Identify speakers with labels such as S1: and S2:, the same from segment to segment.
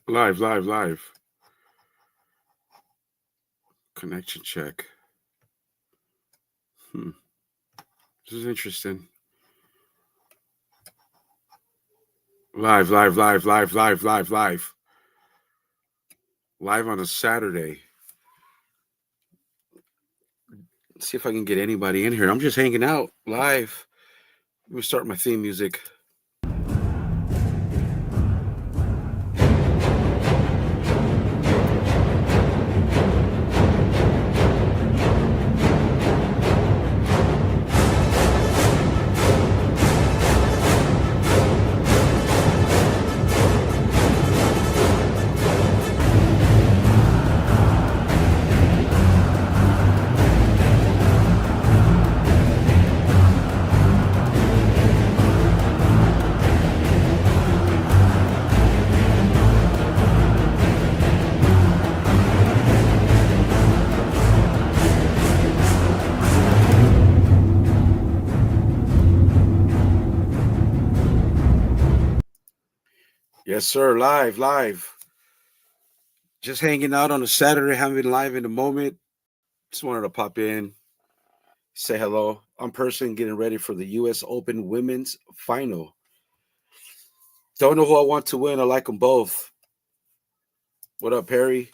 S1: Live, live, live. Connection check. Hmm. This is interesting. Live, live, live, live, live, live, live. Live on a Saturday. Let's see if I can get anybody in here. I'm just hanging out live. Let me start my theme music. Yes, sir. Live, live. Just hanging out on a Saturday, having live in the moment. Just wanted to pop in, say hello. I'm personally getting ready for the U.S. Open Women's Final. Don't know who I want to win. I like them both. What up, Harry?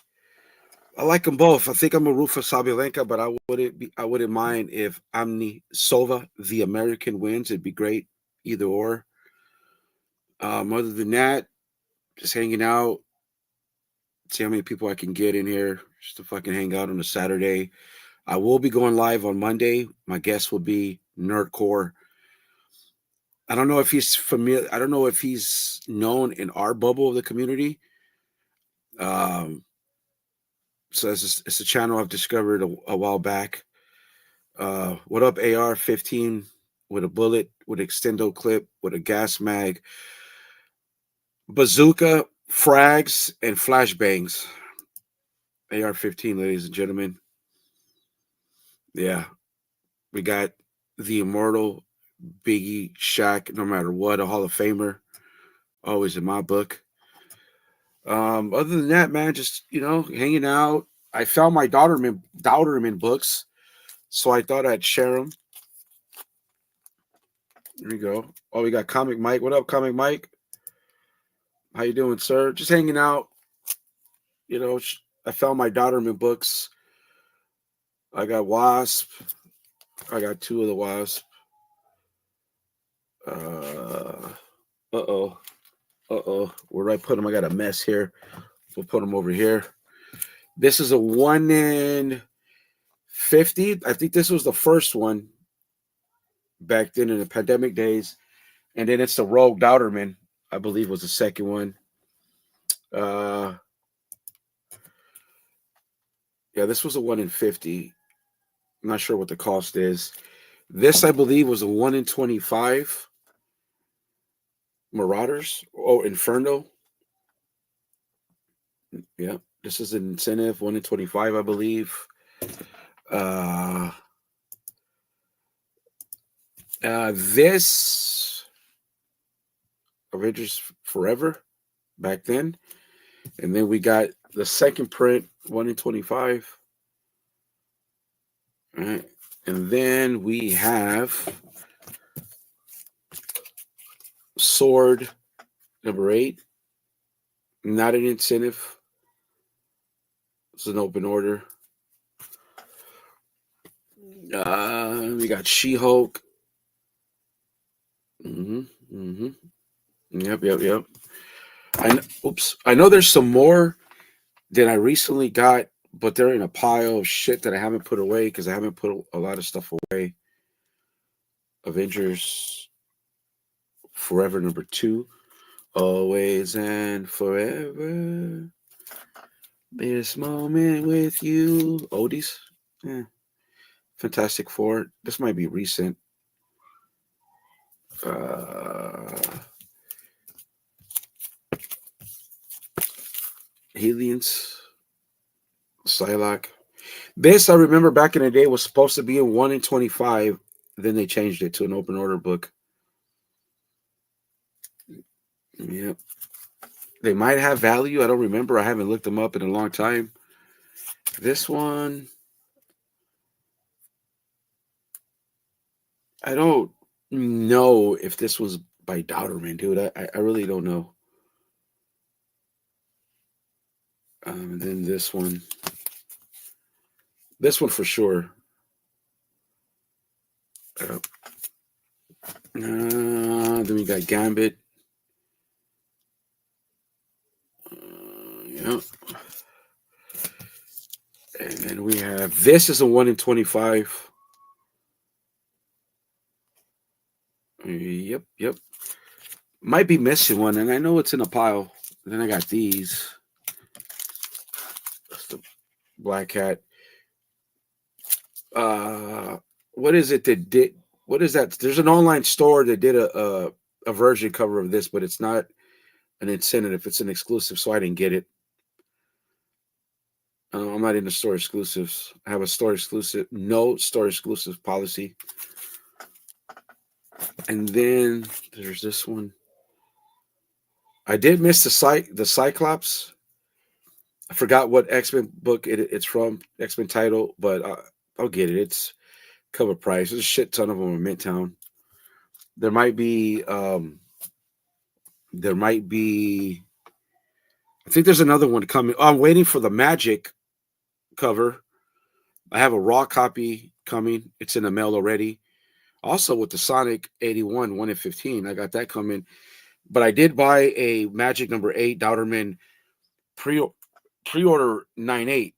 S1: I like them both. I think I'm a root for Sabalenka, but I wouldn't mind if Amni Sova, the American, wins. It'd be great, either or. Other than that, just hanging out. See how many people I can get in here just to fucking hang out on a Saturday. I will be going live on Monday. My guest will be Nerdcore. I don't know if he's familiar. I don't know if he's known in our bubble of the community. Um, so it's a channel I've discovered a while back. What up, AR-15 with a bullet, with extendo clip, with a gas mag, bazooka, frags, and flashbangs. AR-15, ladies and gentlemen. Yeah, we got the immortal Biggie Shaq, no matter what, a Hall of Famer, always in my book. Other than that, man, just hanging out. I found my Dauterman books, so I thought I'd share them. There we go. Oh, we got Comic Mike. What up, Comic Mike? How you doing, sir? Just hanging out. I found my Dauterman books. I got Wasp. I got two of the Wasp. Uh oh. Where do I put them? I got a mess here. We'll put them over here. This is a 1 in 50. I think this was the first one back then in the pandemic days. And then it's the Rogue Dauterman, I believe was the second one. Uh, yeah, this was a 1 in 50. I'm not sure what the cost is. This, I believe, was a 1 in 25. Marauders. Oh, Inferno. Yeah, this is an incentive, 1 in 25, I believe. Uh, this Avengers Forever back then. And then we got the second print, 1 in 25. All right. And then we have Sword number 8. Not an incentive. It's an open order. We got She-Hulk. Yep. I know there's some more that I recently got, but they're in a pile of shit that I haven't put away because I haven't put a lot of stuff away. Avengers Forever number 2. Always and forever. This moment with you. Oldies. Yeah. Fantastic Four. This might be recent. Aliens. Psylocke. This I remember back in the day was supposed to be a 1 in 25. Then they changed it to an open order book. Yep. They might have value. I don't remember. I haven't looked them up in a long time. This one, I don't know if this was by Dowderman, dude. I really don't know. And then this one for sure. Then we got Gambit. Yeah. And then we have this is a 1 in 25. Yep. Might be missing one, and I know it's in a pile. And then I got these. That's the Black Cat. What is it that did? What is that? There's an online store that did a version cover of this, but it's not an incentive. It's an exclusive, so I didn't get it. I'm not into store exclusives. I have a store exclusive, no store exclusive policy. And then there's this one. I did miss the Cyclops. I forgot what X-Men book it's from, X-Men title, but I'll get it. It's cover price. There's a shit ton of them in Midtown. There might be I think there's another one coming. Oh, I'm waiting for the Magic cover. I have a raw copy coming. It's in the mail already. Also with the Sonic 81 1 in 15. I got that coming. But I did buy a Magic number 8 Dowderman pre-order 9/8.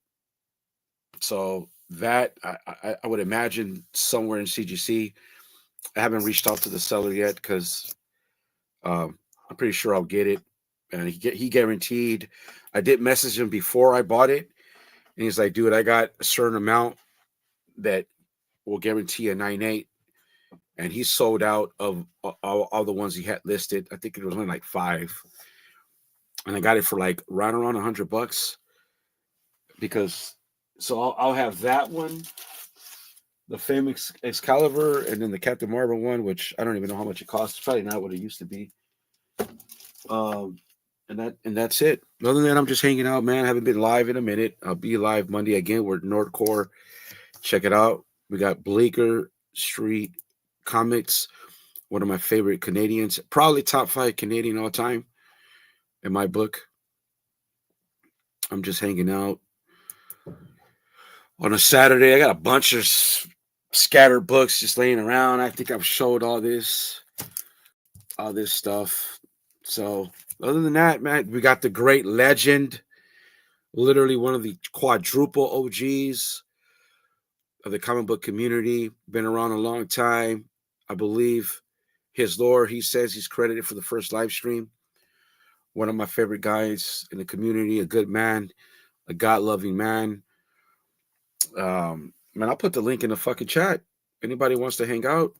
S1: So that I would imagine somewhere in CGC. I haven't reached out to the seller yet because I'm pretty sure I'll get it. And he guaranteed. I did message him before I bought it, and he's like, "Dude, I got a certain amount that will guarantee a 9/8." And he sold out of all the ones he had listed. I think it was only like 5, and I got it for like right around $100 because. So I'll have that one, the famous Excalibur, and then the Captain Marvel one, which I don't even know how much it costs. It's probably not what it used to be. And that's it. Other than that, I'm just hanging out, man. I haven't been live in a minute. I'll be live Monday again. We're at Nordcore. Check it out. We got Bleecker Street Comics, one of my favorite Canadians, probably top 5 Canadian all time in my book. I'm just hanging out on a Saturday. I got a bunch of scattered books just laying around. I think I've showed all this stuff. So other than that, man, we got the great legend, literally one of the quadruple OGs of the comic book community, been around a long time. I believe his lore, he says he's credited for the first live stream. One of my favorite guys in the community, a good man, a God-loving man. Man, I'll put the link in the fucking chat. Anybody wants to hang out,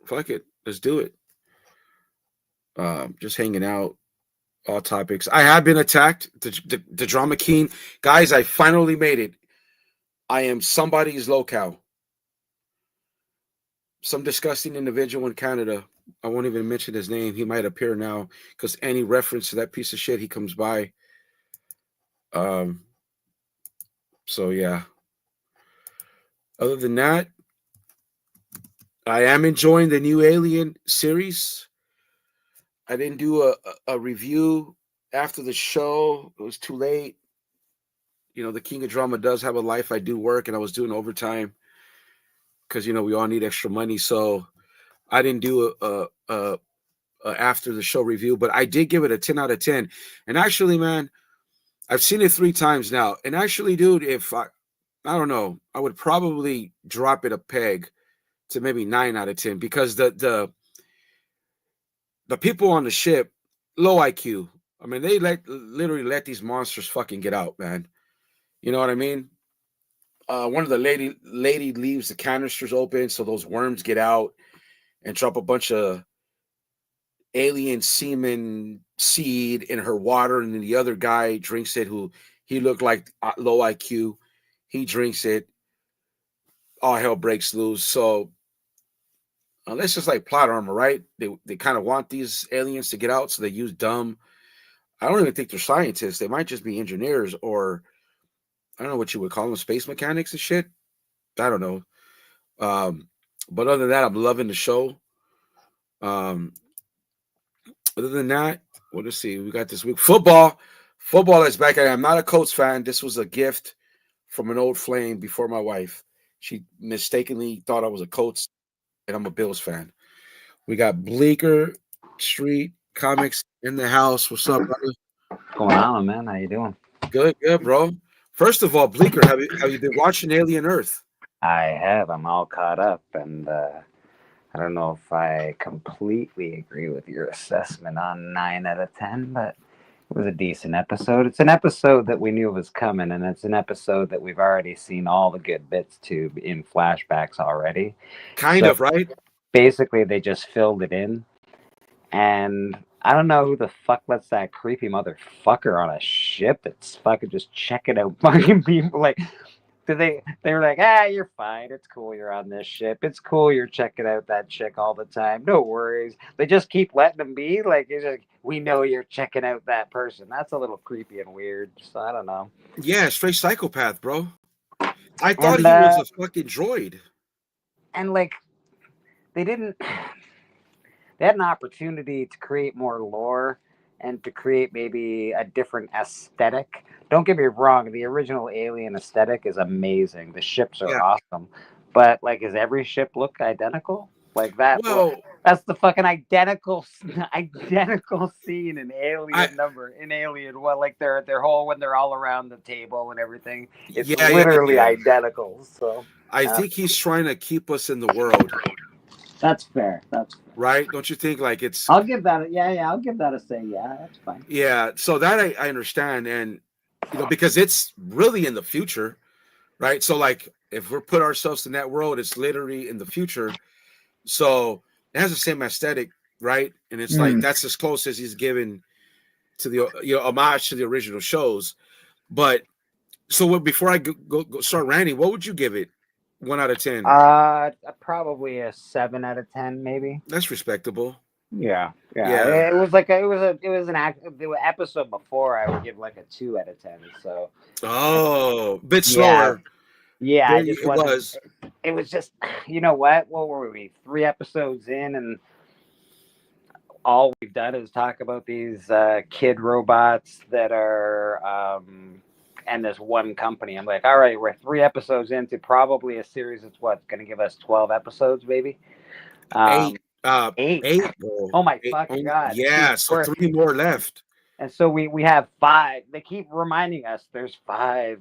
S1: fuck it. Let's do it. Just hanging out, all topics. I have been attacked. The Drama King. Guys, I finally made it. I am somebody's locale. Some disgusting individual in Canada. I won't even mention his name. He might appear now because any reference to that piece of shit, he comes by. So yeah. Other than that, I am enjoying the new Alien series. I didn't do a review after the show. It was too late. You know, the King of Drama does have a life. I do work, and I was doing overtime because, you know, we all need extra money. So I didn't do a after the show review, but I did give it a 10 out of 10. And actually, man, I've seen it 3 times now. And actually, dude, if I don't know, I would probably drop it a peg to maybe 9 out of 10 because the people on the ship, low IQ. I mean, they literally let these monsters fucking get out, man. You know what I mean? One of the lady leaves the canisters open so those worms get out and drop a bunch of alien semen seed in her water, and then the other guy drinks it. Who he looked like low IQ. He drinks it. All hell breaks loose. So that's just like plot armor, right? They kind of want these aliens to get out, so they use dumb I don't even think they're scientists. They might just be engineers, or I don't know what you would call them, space mechanics and shit. I don't know. But other than that, I'm loving the show. Um, other than that, well, let's see. We got this week football. Football is back. I'm not a Colts fan. This was a gift from an old flame before my wife. She mistakenly thought I was a Colts, and I'm a Bills fan. We got Bleecker Street Comics in the house. What's up, brother?
S2: What's going on, man? How you doing?
S1: Good, bro. First of all, Bleecker, have you been watching Alien Earth?
S2: I have. I'm all caught up, and I don't know if I completely agree with your assessment on 9 out of 10, but it was a decent episode. It's an episode that we knew was coming, and it's an episode that we've already seen all the good bits to in flashbacks already.
S1: Kind of, right?
S2: Basically, they just filled it in, and I don't know who the fuck lets that creepy motherfucker on a ship that's fucking just checking out fucking people. Like, they were like, you're fine. It's cool you're on this ship. It's cool you're checking out that chick all the time. No worries. They just keep letting them be. Like, it's like, we know you're checking out that person. That's a little creepy and weird. So I don't know.
S1: Yeah, straight psychopath, bro. I thought he was a fucking droid.
S2: And like, they had an opportunity to create more lore and to create maybe a different aesthetic. Don't get me wrong, the original Alien aesthetic is amazing. The ships are awesome. But like, does every ship look identical? Like that?
S1: Well,
S2: that's the fucking identical scene in Alien 1. Like their whole when they're all around the table and everything. It's literally identical. So
S1: I think he's trying to keep us in the world.
S2: That's fair. That's fair.
S1: Right. Don't you think? Like, it's.
S2: I'll give that. I'll give that a say. Yeah, that's fine.
S1: Yeah. So that I understand, and because it's really in the future, right? So like, if we're put ourselves in that world, it's literally in the future. So it has the same aesthetic, right? And it's like that's as close as he's given to the homage to the original shows. But so before I go start ranting, what would you give it? 1 out of 10.
S2: Probably a 7 out of 10, maybe.
S1: That's respectable.
S2: Yeah. It was like the episode before I would give like a 2 out of 10. So.
S1: Oh, a bit slower.
S2: Yeah, it was just, you know what? What were we? 3 episodes in, and all we've done is talk about these kid robots that are. And this one company. I'm like, all right, we're 3 episodes into probably a series that's going to give us 12 episodes, maybe.
S1: 8.
S2: 8. Oh my fucking god!
S1: Yeah, so 3 more left.
S2: And so we have 5. They keep reminding us there's 5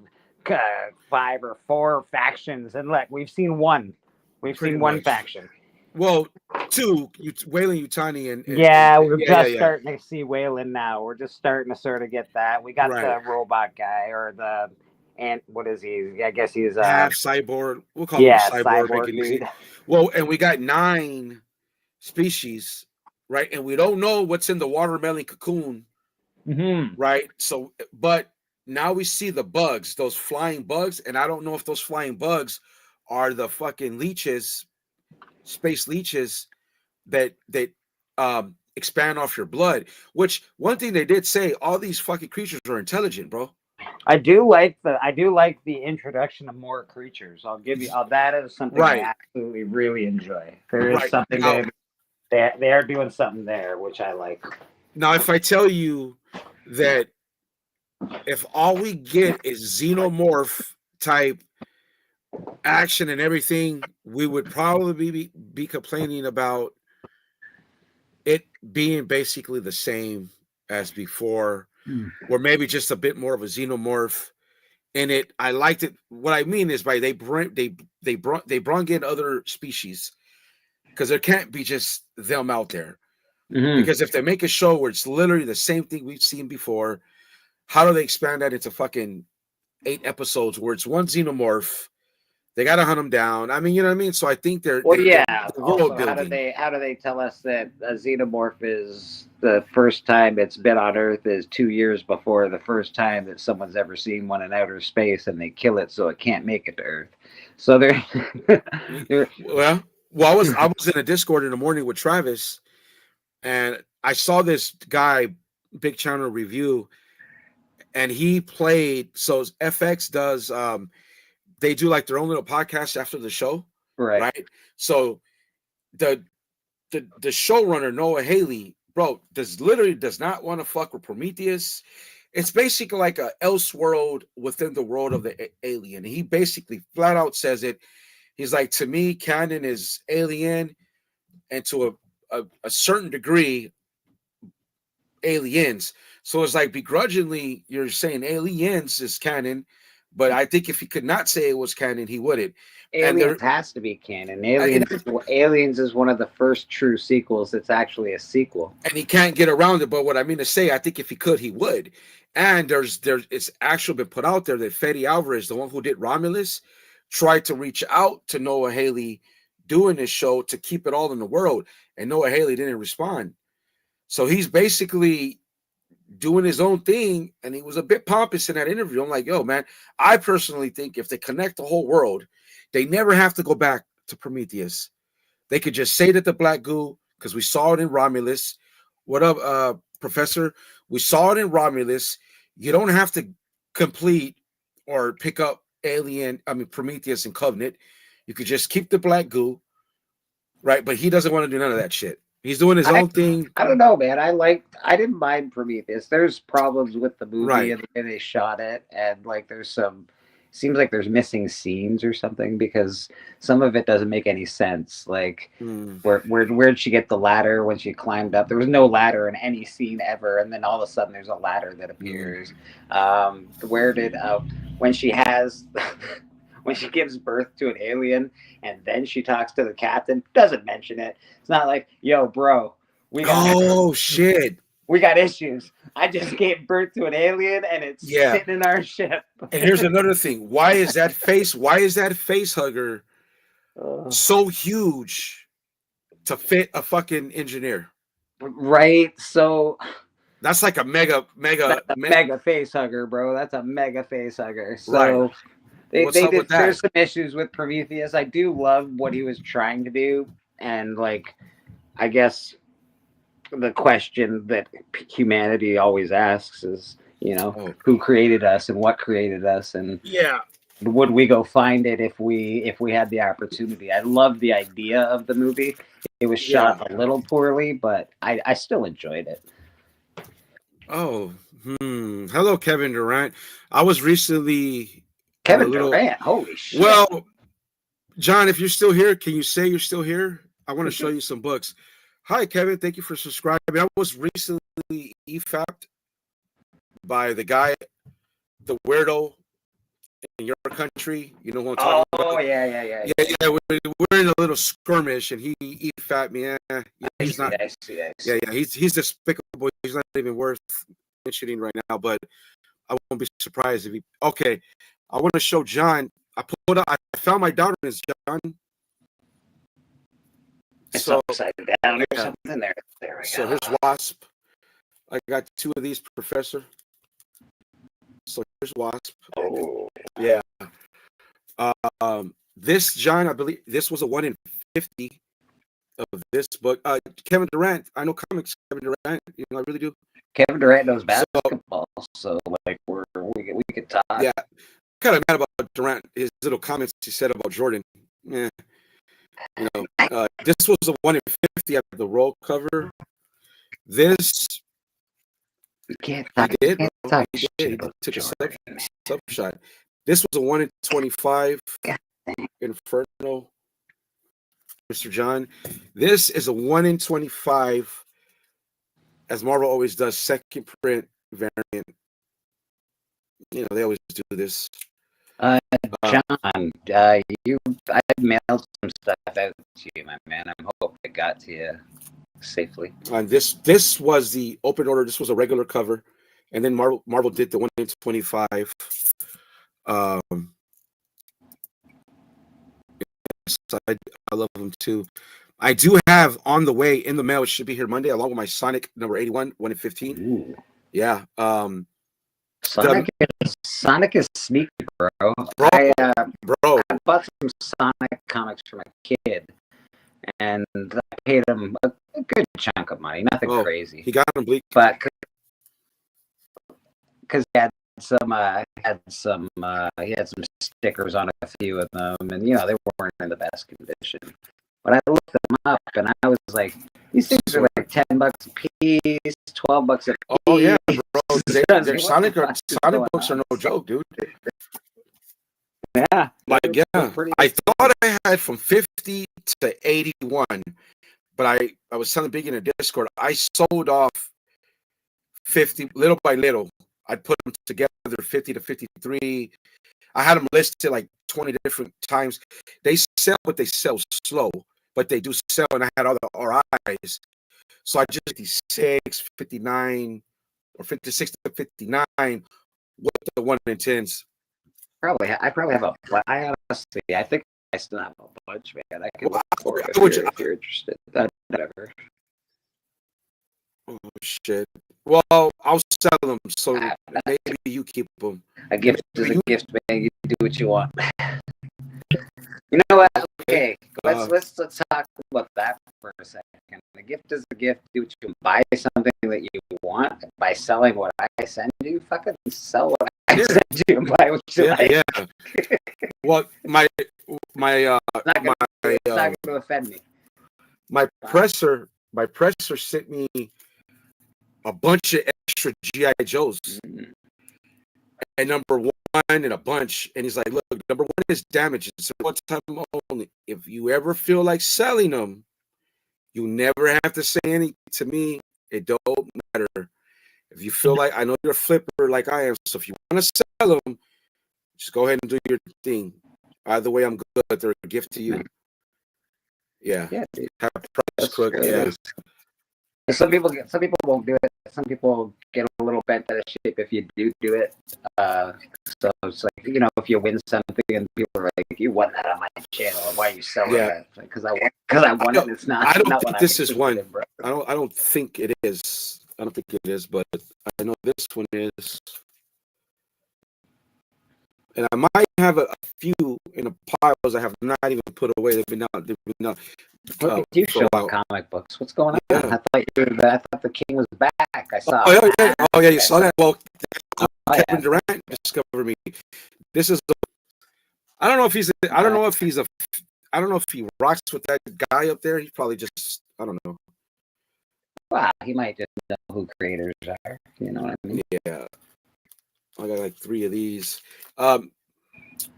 S2: or 4 factions, and look, we've seen 1. We've seen one faction.
S1: Well, 2, Weyland Yutani and
S2: we're just starting to see Weyland now. We're just starting to sort of get that. We got the robot guy, or what is he? I guess he's
S1: half cyborg. We'll call him a cyborg dude. Well, and we got 9 species, right? And we don't know what's in the watermelon cocoon, right? So, but now we see the bugs, those flying bugs, and I don't know if those flying bugs are the fucking leeches. Space leeches that expand off your blood, which one thing they did say, all these fucking creatures are intelligent, bro.
S2: I do like the introduction of more creatures. I'll give you that is something I absolutely really enjoy. There is something they are doing something there, which I like.
S1: Now, if I tell you that if all we get is xenomorph type action and everything, we would probably be complaining about it being basically the same as before, or maybe just a bit more of a xenomorph in it. I liked it. What I mean is they brought in other species, because there can't be just them out there. Because if they make a show where it's literally the same thing we've seen before, how do they expand that into fucking 8 episodes where it's one xenomorph? They got to hunt them down. I mean, you know what I mean? So I think they're world building.
S2: How do they tell us that a xenomorph is the first time it's been on Earth is 2 years before the first time that someone's ever seen one in outer space, and they kill it so it can't make it to Earth? So they're
S1: well, I was in a Discord in the morning with Travis, and I saw this guy Big Channel Review, and he played. So FX does. They do like their own little podcast after the show, right? So the showrunner Noah Haley, bro, does not want to fuck with Prometheus. It's basically like a Elseworld within the world of the Alien. He basically flat out says it. He's like, to me, canon is Alien, and to a certain degree, Aliens. So it's like begrudgingly, you're saying Aliens is canon, but I think if he could not say it was canon, he wouldn't.
S2: Aliens has to be canon. Aliens is one of the first true sequels that's actually a sequel.
S1: And he can't get around it. But what I mean to say, I think if he could, he would. And it's actually been put out there that Fede Alvarez, the one who did Romulus, tried to reach out to Noah Haley doing this show to keep it all in the world. And Noah Haley didn't respond. So he's basically doing his own thing. And he was a bit pompous in that interview. I'm like, yo, man, I personally think if they connect the whole world, they never have to go back to Prometheus. They could just say that the black goo, because we saw it in Romulus. What up, Professor? We saw it in Romulus. You don't have to complete or pick up Prometheus and Covenant. You could just keep the black goo, right? But he doesn't want to do none of that shit. He's doing his own thing.
S2: I don't know, man. I didn't mind Prometheus. There's problems with the movie and the way they shot it, and like seems like there's missing scenes or something because some of it doesn't make any sense. Like where'd she get the ladder when she climbed up? There was no ladder in any scene ever, and then all of a sudden there's a ladder that appears. When she has when she gives birth to an alien and then she talks to the captain, doesn't mention it. It's not like, yo, bro, we got issues. I just gave birth to an alien and it's sitting in our ship.
S1: And here's another thing. Why is that face hugger so huge to fit a fucking engineer?
S2: Right. So
S1: that's like a mega
S2: face hugger, bro. That's a mega face hugger. So there's some issues with Prometheus. I do love what he was trying to do. And like, I guess the question that humanity always asks is, who created us and what created us, and would we go find it if we had the opportunity? I love the idea of the movie. It was shot a little poorly, but I still enjoyed it.
S1: Hello, Kevin Durant. I was recently
S2: Durant. Holy shit!
S1: Well, John, if you're still here, can you say you're still here? I want to show you some books. Hi, Kevin. Thank you for subscribing. I was recently EFAP'd by the guy, the weirdo in your country. You know what I'm talking about?
S2: Oh, yeah.
S1: We're in a little skirmish, and he EFAP'd me. He's not. Yeah. He's despicable. He's not even worth mentioning right now. But I won't be surprised if he. Okay, I want to show John. I found my daughter is John.
S2: It's upside down or something there. There we go.
S1: So here's Wasp. I got two of these, Professor. So here's Wasp.
S2: Oh.
S1: Yeah. This, John, I believe this was a 1 in 50 of this book. Kevin Durant. I know comics, Kevin Durant. I really do.
S2: Kevin Durant knows basketball, so like we could talk.
S1: Yeah. Kind of mad about Durant. His little comments he said about Jordan. Yeah. This was a 1 in 50 at the roll cover. This he took a sub shot. This was a 1 in 25. Inferno, Mr. John. This is a 1 in 25, as Marvel always does, second print variant. They always do this.
S2: John, I mailed some stuff out to you, my man. I hope it got to you safely.
S1: And this was the open order. This was a regular cover, and then Marvel did the 1 in 25. I love them too. I do have on the way in the mail. It should be here Monday, along with my Sonic number 81, 1 in 15.
S2: Ooh.
S1: Yeah.
S2: Sonic is sneaky, bro. I bought some Sonic comics for my kid, and I paid him a good chunk of money. Nothing crazy.
S1: He got them bleak.
S2: But because he had some stickers on a few of them, and they weren't in the best condition. But I looked them up, and I was like, these things are like $10 a piece, $12 a piece.
S1: Oh yeah, bro. Their Sonic books are no joke, dude.
S2: Yeah,
S1: like I thought I had from 50 to 81, but I was telling Big in a Discord, I sold off 50 little by little. I'd put them together 50 to 53. I had them listed like 20 different times. They sell, but they sell slow, but they do sell, and I had other RIs. So I just 56, 59, or 56 to 59 with the 1 in 10s.
S2: I probably have I honestly, I think I still have a bunch, man. I could look for it if you're interested. Whatever.
S1: Oh shit. Well, I'll sell them, so maybe you keep them.
S2: A gift is a gift, man. You do what you want. You know what? Okay, let's talk about that for a second. A gift is a gift. Do what you can. Buy something that you want by selling what I send you. Fucking sell what I send you and buy what you like.
S1: Yeah. Well, it's
S2: not gonna offend me.
S1: My presser sent me a bunch of extra G.I. Joes. Mm-hmm. And number 1 and a bunch. And he's like, look, number 1 is damaged. It's one time only. If you ever feel like selling them, you never have to say anything to me. It don't matter. If you feel like, I know you're a flipper like I am, so if you want to sell them, just go ahead and do your thing. Either way, I'm good. They're a gift to you. Yeah. Have a price crook. Yeah.
S2: Some people won't do it. Some people get a little bent out of shape if you do it. So it's like, if you win something and people are like, you won that on my channel, why are you selling that? Because I won it. It's not.
S1: I don't
S2: not
S1: think this is one. I don't think it is. I don't think it is, but I know this one is. And I might have a few in the piles I have not even put away. They've been out.
S2: Look at you showing comic books. What's going on?
S1: Yeah.
S2: I thought the king was back. I saw.
S1: Oh yeah, you saw that. Well, Kevin Durant discovered me. This is. I don't know if he rocks with that guy up there. He probably just. I don't know.
S2: Wow, he might just know who creators are. You know what I mean?
S1: Yeah. I got like 3 of these.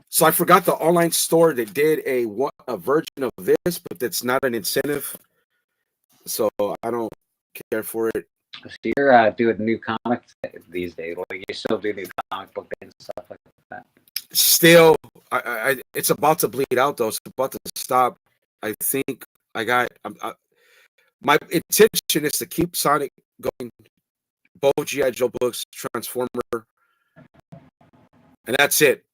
S1: So I forgot the online store that did a version of this, but that's not an incentive. So I don't care for it.
S2: So you're doing new comics these days. Like you still do new comic book and stuff like that.
S1: Still, it's about to bleed out though. It's about to stop. I think my intention is to keep Sonic going. Both G.I. Joe books, Transformer, and that's it.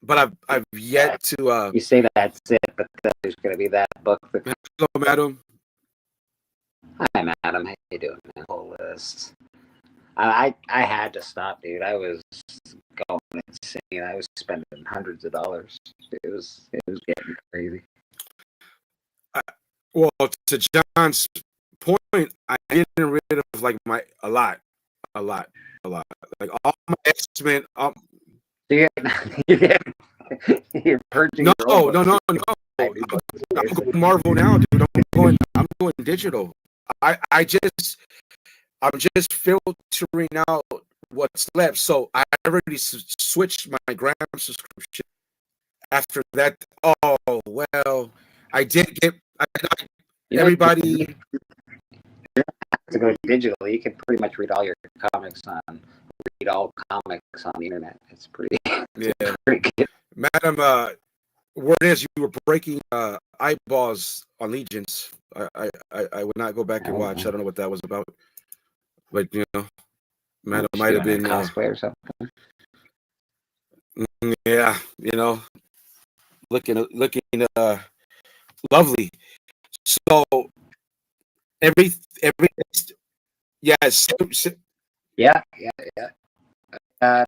S1: But I've yet to.
S2: You say that's it, but there's going to be that book.
S1: Hello, madam.
S2: Hi, madam. How you doing? My whole list. I had to stop, dude. I was going insane. I was spending hundreds of dollars. It was getting crazy.
S1: Well, to John's point, I getting rid of like a lot. Like all my X-Men.
S2: You're purging.
S1: No. I'm going Marvel now, dude. I'm going digital. I'm just filtering out what's left. So I already switched my Gram subscription. After that, oh well, I did get everybody.
S2: To go digital, you can pretty much read all your comics read all comics on the internet. It's pretty good.
S1: Madam, word is you were breaking eyeballs on Legions. I would not go back and watch. I don't know what that was about, but Madam might have been
S2: cosplay or something.
S1: Yeah, looking lovely. So every yes.
S2: Yeah. I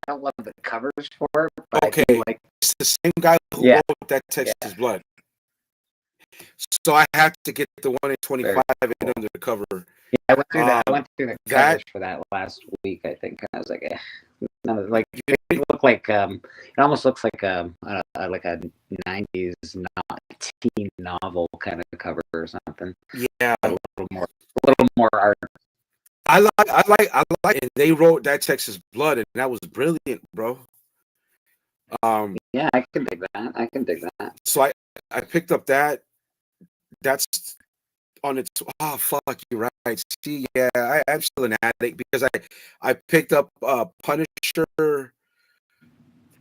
S2: don't love the covers for it, but
S1: okay, it's the same guy who wrote that Texas Blood. So I have to get the 1 in 25 and under the cover.
S2: Yeah, I went through that. I
S1: Um,
S2: went through the
S1: that
S2: covers for that last week, I think. And I was like, none of like
S1: you
S2: it look like it almost looks like like a '90s teen novel kind of cover or something.
S1: yeah,
S2: A little more art.
S1: I like, and they wrote that Texas Blood, and that was brilliant, bro.
S2: Yeah, I can dig that. I can dig that.
S1: So I picked up that. That's on its. Oh fuck, you're right. See, yeah, I'm still an addict because I picked up Punisher,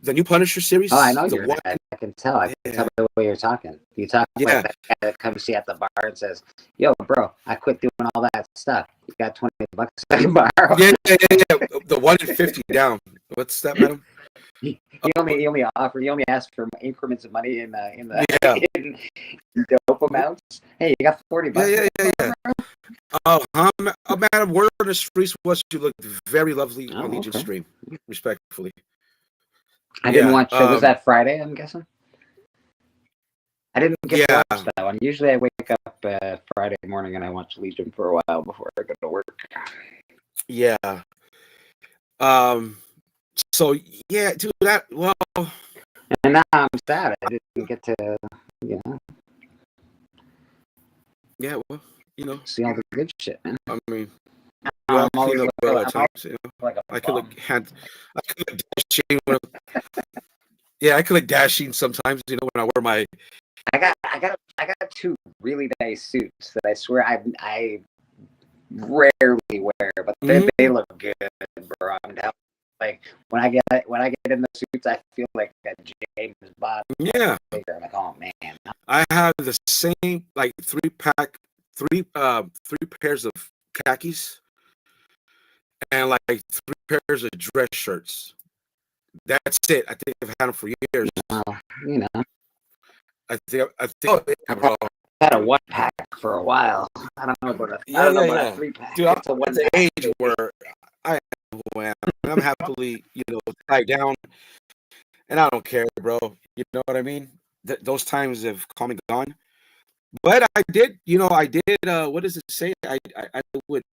S1: the new Punisher series,
S2: Oh, I know
S1: the
S2: you're
S1: one.
S2: mad. I can tell. I can
S1: Yeah,
S2: tell by the way you're talking. You talk like
S1: yeah,
S2: that guy that comes to you at the bar and says, "Yo, bro, I quit doing all that stuff. You got $20 I can borrow."
S1: yeah. The 1 in 50 down. What's that, madam?
S2: He only asked for increments of money
S1: Yeah,
S2: in dope amounts. Hey, you got 40
S1: yeah,
S2: bucks.
S1: yeah. Madam, word on the streets was you looked very lovely on
S2: Oh,
S1: Legion
S2: okay.
S1: stream, respectfully.
S2: I didn't
S1: Yeah,
S2: watch. Was that Friday? I'm guessing. I didn't get to
S1: yeah,
S2: watch that one. Usually, I wake up Friday morning and I watch Legion for a while before I go to work.
S1: yeah. Um, so yeah, dude,
S2: And now I'm sad I didn't get to, you know,
S1: yeah, well,
S2: see all the good shit, man.
S1: I mean, we all
S2: I'm
S1: clean
S2: always
S1: up
S2: like,
S1: well at
S2: I'm
S1: times.
S2: like a
S1: I could
S2: bum.
S1: I could look dashing yeah, I could look dashing sometimes. When I wear my
S2: I got two really nice suits that I swear I rarely wear, but
S1: Mhm.
S2: they look good, bro. I'm down. Like when I get in the suits, I feel like a James Bond
S1: Yeah,
S2: figure. I'm like, oh man.
S1: I have the same like three pairs of khakis and like 3 pairs of dress shirts. That's it. I think I've had them for years.
S2: You know,
S1: I think, oh, yeah,
S2: I've
S1: bro.
S2: had a 1-pack for a while. I don't know about
S1: Yeah, yeah,
S2: a
S1: yeah.
S2: 3-pack.
S1: Dude, I'm
S2: It's a
S1: at the
S2: 1-pack.
S1: age where I am who I am. I'm happily, tied down, and I don't care, bro. You know what I mean? Those times have come and gone. But I did. What does it say? I would.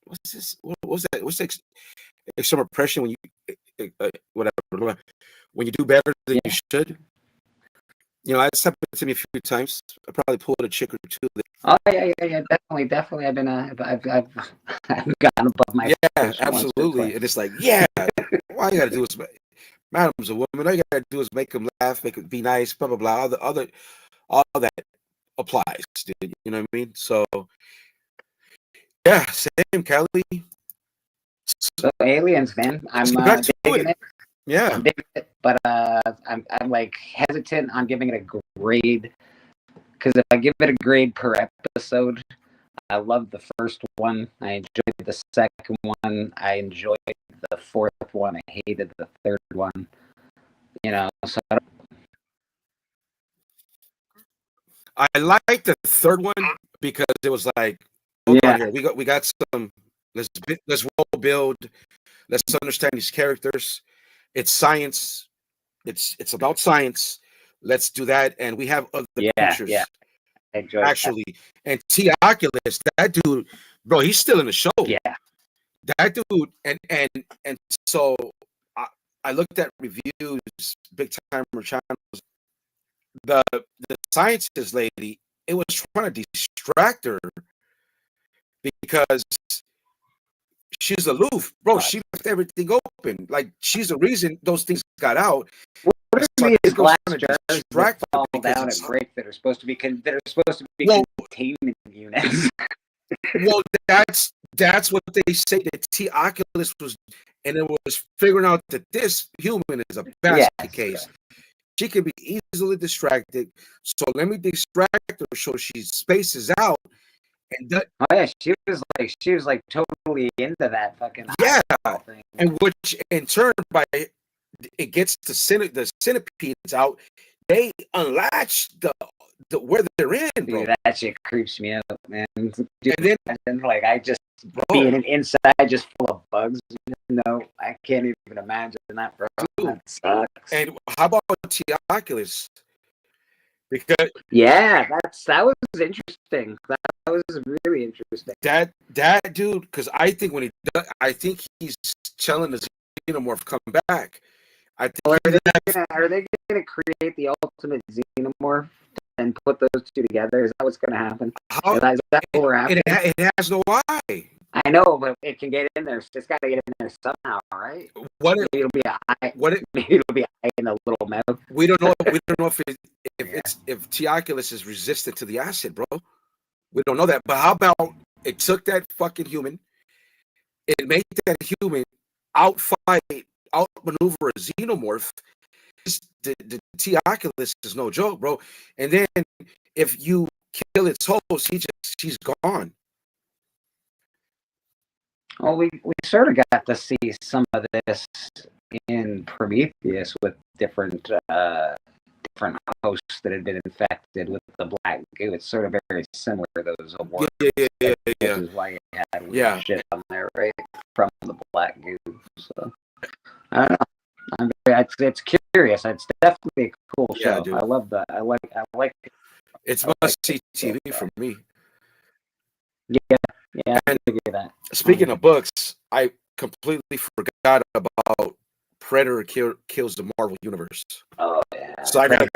S1: What's this? What's that? What's the extreme oppression when whatever when you do better than you should? It's happened to me a few times. I probably pulled a chick or two.
S2: Oh yeah. Definitely. I've gotten above my
S1: Yeah,
S2: station once or
S1: absolutely.
S2: twice.
S1: And it's like, yeah, all you gotta do is, madam's a woman. All you gotta do is make them laugh, make it be nice, blah blah blah. All that applies. Dude, you know what I mean? So, yeah, same, Kelly.
S2: So aliens, man. I'm
S1: Back to
S2: digging
S1: it.
S2: it.
S1: Yeah,
S2: I'm digging it, but I'm like hesitant on giving it a grade because if I give it a grade per episode, I loved the first one. I enjoyed the second one. I enjoyed the fourth one. I hated the third one. So
S1: I like the third one because it was like, hold on
S2: yeah,
S1: here, we got some. Let's world build. Let's understand these characters. It's science. It's about science. Let's do that, and we have other creatures
S2: yeah. I enjoyed
S1: actually. And T. Oculus, that dude, bro, he's still in the show.
S2: that. Yeah,
S1: That dude, and so I looked at reviews, big timer channels. The scientist lady, it was trying to distract her because she's aloof, bro.
S2: right.
S1: She left everything open. Like she's the reason those things got out.
S2: What
S1: So
S2: are
S1: I
S2: these
S1: think it was
S2: glass
S1: trying to
S2: jars that
S1: distract her
S2: fall
S1: because
S2: down and break that are supposed to be
S1: well,
S2: containment units?
S1: well, that's what they say that T. Oculus was, and it was figuring out that this human is a basket case. She can be easily distracted. So let me distract her so she spaces out. And
S2: Oh yeah, she was like totally into that fucking
S1: yeah,
S2: thing.
S1: and which in turn by it gets the centipedes out. They unlatch the where they're in, bro.
S2: Dude, that shit creeps me out, man. Dude,
S1: And then,
S2: like I just being inside just full of bugs. No, I can't even imagine that, bro.
S1: Dude,
S2: That sucks.
S1: and how about T. Oculus? because
S2: Yeah, that was interesting. That was really interesting.
S1: that dude, because I think when he does, I think he's telling the xenomorph come back. I think
S2: Well,
S1: he
S2: are they gonna create the ultimate xenomorph and put those two together? Is that what's gonna happen?
S1: how
S2: Is that what we're after?
S1: it has no eye.
S2: I know, but it can get in there. It's got to get in there somehow, right?
S1: What
S2: Maybe it'll be a eye.
S1: what it,
S2: Maybe it'll be an eye in the little mouth.
S1: we don't know. We don't know if
S2: Yeah.
S1: if Teoculus is resistant to the acid, bro. We don't know that. But how about it took that fucking human, it made that human outfight, outmaneuver a xenomorph. The Teoculus is no joke, bro. And then if you kill its host, she's gone.
S2: Well, we sort of got to see some of this in Prometheus with different hosts that had been infected with the black goo. It's sort of very similar to those awards.
S1: Yeah.
S2: Which is why you had weird shit on there, right? From the black goo. So I don't know. It's curious. It's definitely a cool show.
S1: Dude.
S2: I love that. I like
S1: it's must-see TV for me.
S2: Yeah, I figure that.
S1: Speaking of books, I completely forgot about Predator Kills the Marvel Universe.
S2: Oh yeah.
S1: So I gotta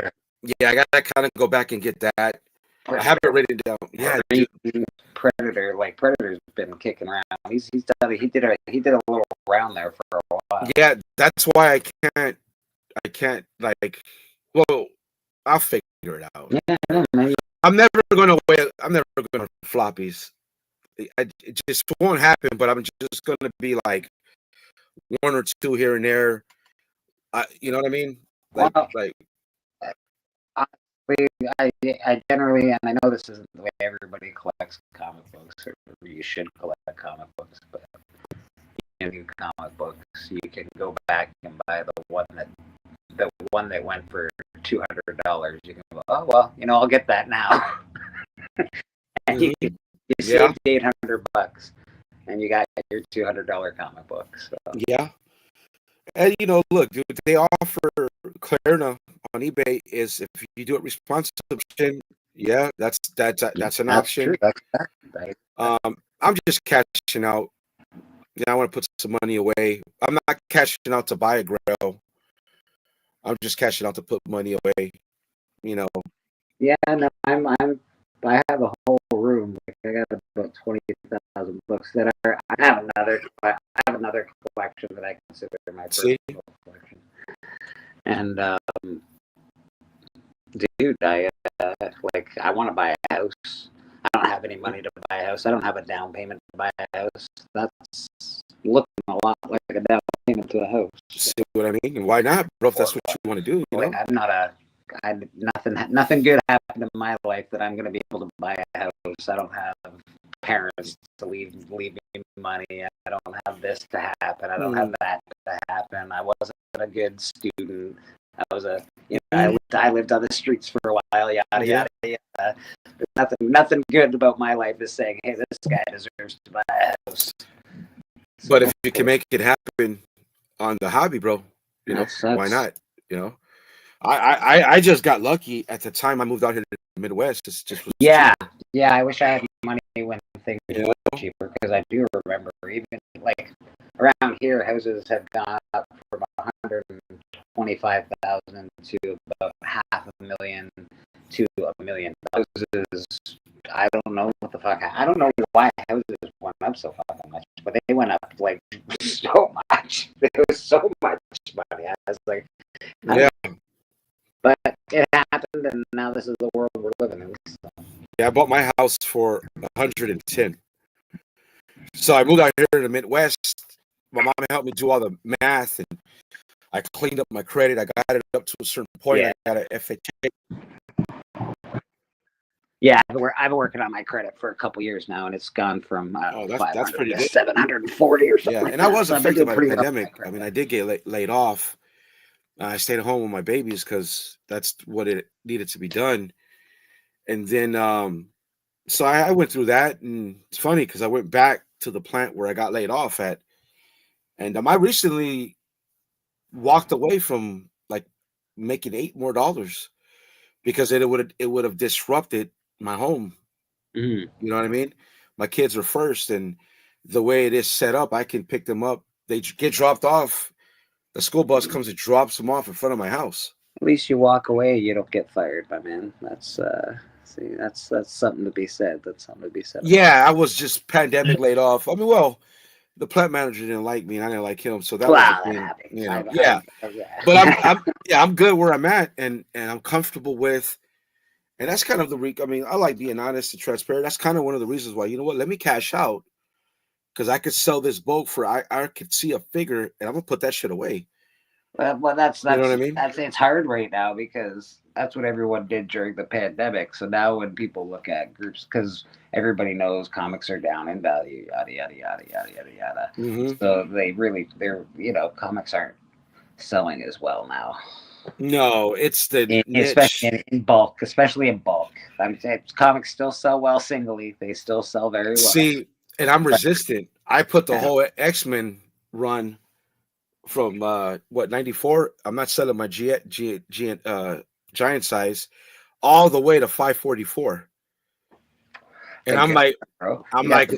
S1: kind of go back and get that. I have it written down. Yeah,
S2: Predator. Like Predator's been kicking around. He did a little round there for a while.
S1: Yeah, that's why I can't like. Well, I'll figure it out.
S2: Yeah, maybe.
S1: I'm never gonna floppies. It just won't happen. But I'm just gonna be like one or two here and there. You know what I mean?
S2: I generally, and I know this isn't the way everybody collects comic books, or you should collect comic books, but new comic books, you can go back and buy the one that went for $200. You can go, oh well, I'll get that now. And you saved $800, and you got your $200 comic book. So.
S1: Yeah. And look, dude, they offer Klarna on eBay is if you do it responsible. Yeah, that's an option.
S2: True. That's right.
S1: I'm just cashing out. I want to put some money away. I'm not cashing out to buy a Grail. I'm just cashing out to put money away.
S2: Yeah, no, I have a whole room. Like I got about 20,000 books that are. I have another collection that I consider my personal collection. And dude, I want to buy a house. I don't have any money to buy a house. I don't have a down payment to buy a house. That's looking a lot like a down payment to a house.
S1: See what I mean? And why not, bro? If that's what you want to do,
S2: nothing good happened in my life that I'm going to be able to buy a house. I don't have parents to leave me money. I don't have this to happen. I don't have that to happen. I wasn't a good student. I was I lived on the streets for a while. Yada yada yada. Nothing good about my life is saying, hey, this guy deserves to buy a house.
S1: But if you can make it happen on the hobby, bro, why not? I just got lucky at the time I moved out here to the Midwest. It's just
S2: yeah. I wish I had money when things were cheaper, because I do remember even like around here houses have gone up from 125,000 to about $500,000 to $1 million. Houses, I don't know what the fuck. I don't know why houses went up so fucking much, but they went up like so much. There was so much money. I was like,
S1: yeah.
S2: But it happened, and now this is the world we're living in. So.
S1: Yeah, I bought my house for 110. So I moved out here to the Midwest. My mom helped me do all the math, and I cleaned up my credit. I got it up to a certain point.
S2: Yeah.
S1: I got an FHA.
S2: Yeah, I've been working on my credit for a couple years now, and it's gone from
S1: that's pretty good.
S2: 740 or something.
S1: Yeah,
S2: like
S1: and
S2: that.
S1: I was affected by the
S2: well
S1: pandemic. I mean, I did get laid off. I stayed at home with my babies because that's what it needed to be done. And then, so I went through that, and it's funny because I went back to the plant where I got laid off at, and I recently walked away from like making $8 more, because it would have disrupted my home.
S2: Mhm.
S1: You know what I mean? My kids are first, and the way it is set up, I can pick them up. They get dropped off. The school bus comes and drops them off in front of my house.
S2: At least you walk away, you don't get fired, my man. That's see, that's something to be said. That's something to be said.
S1: Yeah, I was just pandemic laid off. I mean, well, the plant manager didn't like me, and I didn't like him, so that was
S2: Wow,
S1: the
S2: that
S1: thing.
S2: happens.
S1: You know,
S2: I've
S1: yeah.
S2: heard, yeah.
S1: But I'm good where I'm at, and I'm comfortable with, and that's kind of I mean, I like being honest and transparent. That's kind of one of the reasons why, you know what, let me cash out, because I could sell this boat for I could see a figure, and I'm gonna put that shit away.
S2: Well,
S1: You know what I mean?
S2: that's it's hard right now because that's what everyone did during the pandemic. So now when people look at groups, because everybody knows comics are down in value, yada yada yada yada yada yada.
S1: hmm
S2: So they're comics aren't selling as well now,
S1: No, it's the
S2: especially
S1: niche.
S2: in bulk, especially in bulk. I'm saying comics still sell well singly; they still sell very well.
S1: See, and I'm
S2: But
S1: resistant. I put the
S2: yeah,
S1: whole X-Men run from what 94. I'm not selling my giant size all the way to 544. And
S2: good
S1: I'm
S2: job,
S1: like,
S2: bro.
S1: I'm
S2: You got
S1: like,
S2: the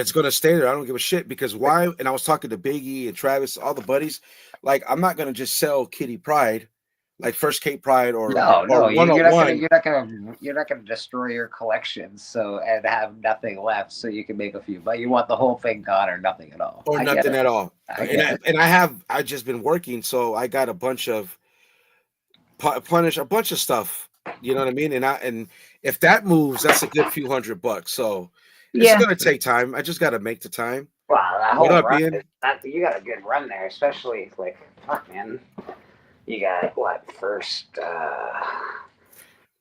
S1: it's gonna stay there. I don't give a shit because why? And I was talking to Biggie and Travis, all the buddies. Like, I'm not gonna just sell Kitty Pride, like First Kate Pride or
S2: no,
S1: one-on-one.
S2: you're not gonna destroy your collections and have nothing left so you can make a few, but you want the whole thing gone or nothing at all.
S1: Or
S2: I get
S1: nothing
S2: it.
S1: at all.
S2: I get it.
S1: I just been working, so I got a bunch of punish a bunch of stuff. You know what I mean? And if that moves, that's a good few $100. So it's
S2: Yeah.
S1: gonna take time. I just gotta make the time.
S2: Wow, that
S1: What
S2: whole
S1: up,
S2: run
S1: Ian?
S2: you got a good run there, especially like fuck man. You got what first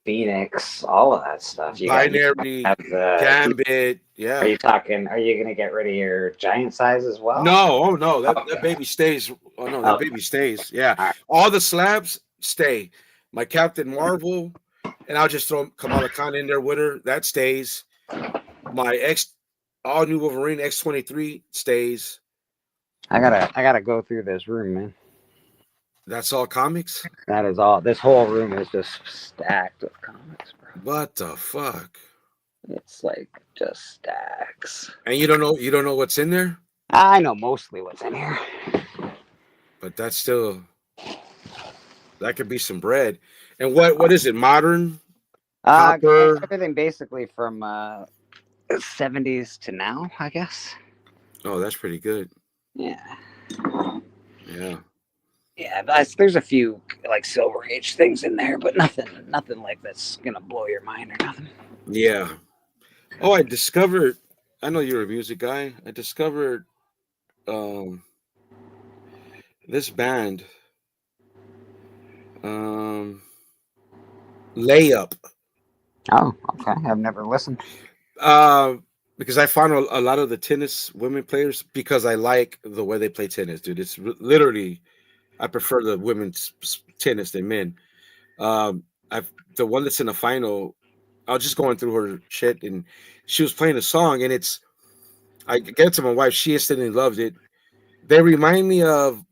S2: Phoenix, all of that stuff. You
S1: Binary,
S2: have the
S1: Gambit,
S2: Are
S1: yeah.
S2: you talking? Are you gonna get rid of your giant size as well?
S1: No, oh no, that
S2: Okay.
S1: baby stays. Oh no, that
S2: Okay.
S1: baby stays. Yeah,
S2: All right.
S1: all the slabs stay. My Captain Marvel, and I'll just throw Kamala Khan in there with her. That stays. My all new Wolverine X-23 stays.
S2: I gotta go through this room, man.
S1: That's all comics.
S2: That is all. This whole room is just stacked with comics, bro.
S1: What the fuck?
S2: It's like just stacks.
S1: And you don't know what's in there,
S2: I know mostly what's in here.
S1: but that's still that could be some bread. And what is it? Modern copper.
S2: Everything basically from 70s to now, I guess.
S1: Oh, that's pretty good.
S2: Yeah.
S1: Yeah.
S2: Yeah, there's a few like Silver Age things in there, but nothing like that's gonna blow your mind or nothing.
S1: Yeah. Oh, I discovered. I know you're a music guy. I discovered this band, Layup.
S2: Oh, okay. I've never listened.
S1: Because I found a lot of the tennis women players because I like the way they play tennis, dude. It's literally I prefer the women's tennis than men. The one that's in the final. I was just going through her shit, and she was playing a song, and I gave it to my wife. She instantly loved it. They remind me of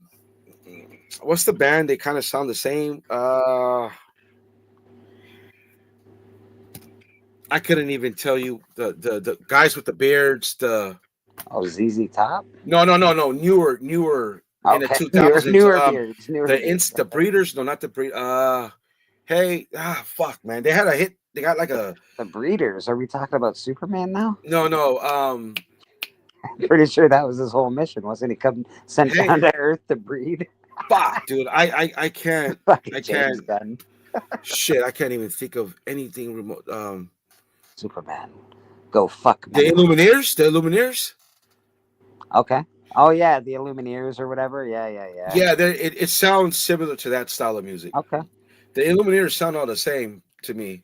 S1: what's the band? They kind of sound the same. I couldn't even tell you the guys with the beards.
S2: ZZ Top.
S1: No. Newer in the 2000s.
S2: Newer beards.
S1: The Breeders. No, not the Breed. Fuck, man. They had a hit. They got like
S2: the Breeders. Are we talking about Superman now?
S1: No.
S2: I'm pretty sure that was his whole mission, wasn't he? Sent down to Earth to breed.
S1: Fuck, dude. I can't. I can't.
S2: Gunn.
S1: Shit, I can't even think of anything remote.
S2: Superman. Go fuck
S1: The
S2: man.
S1: Illumineers. The Illumineers.
S2: Okay. Oh yeah, the Illumineers or whatever. Yeah.
S1: Yeah, it sounds similar to that style of music.
S2: Okay.
S1: The Illumineers sound all the same to me.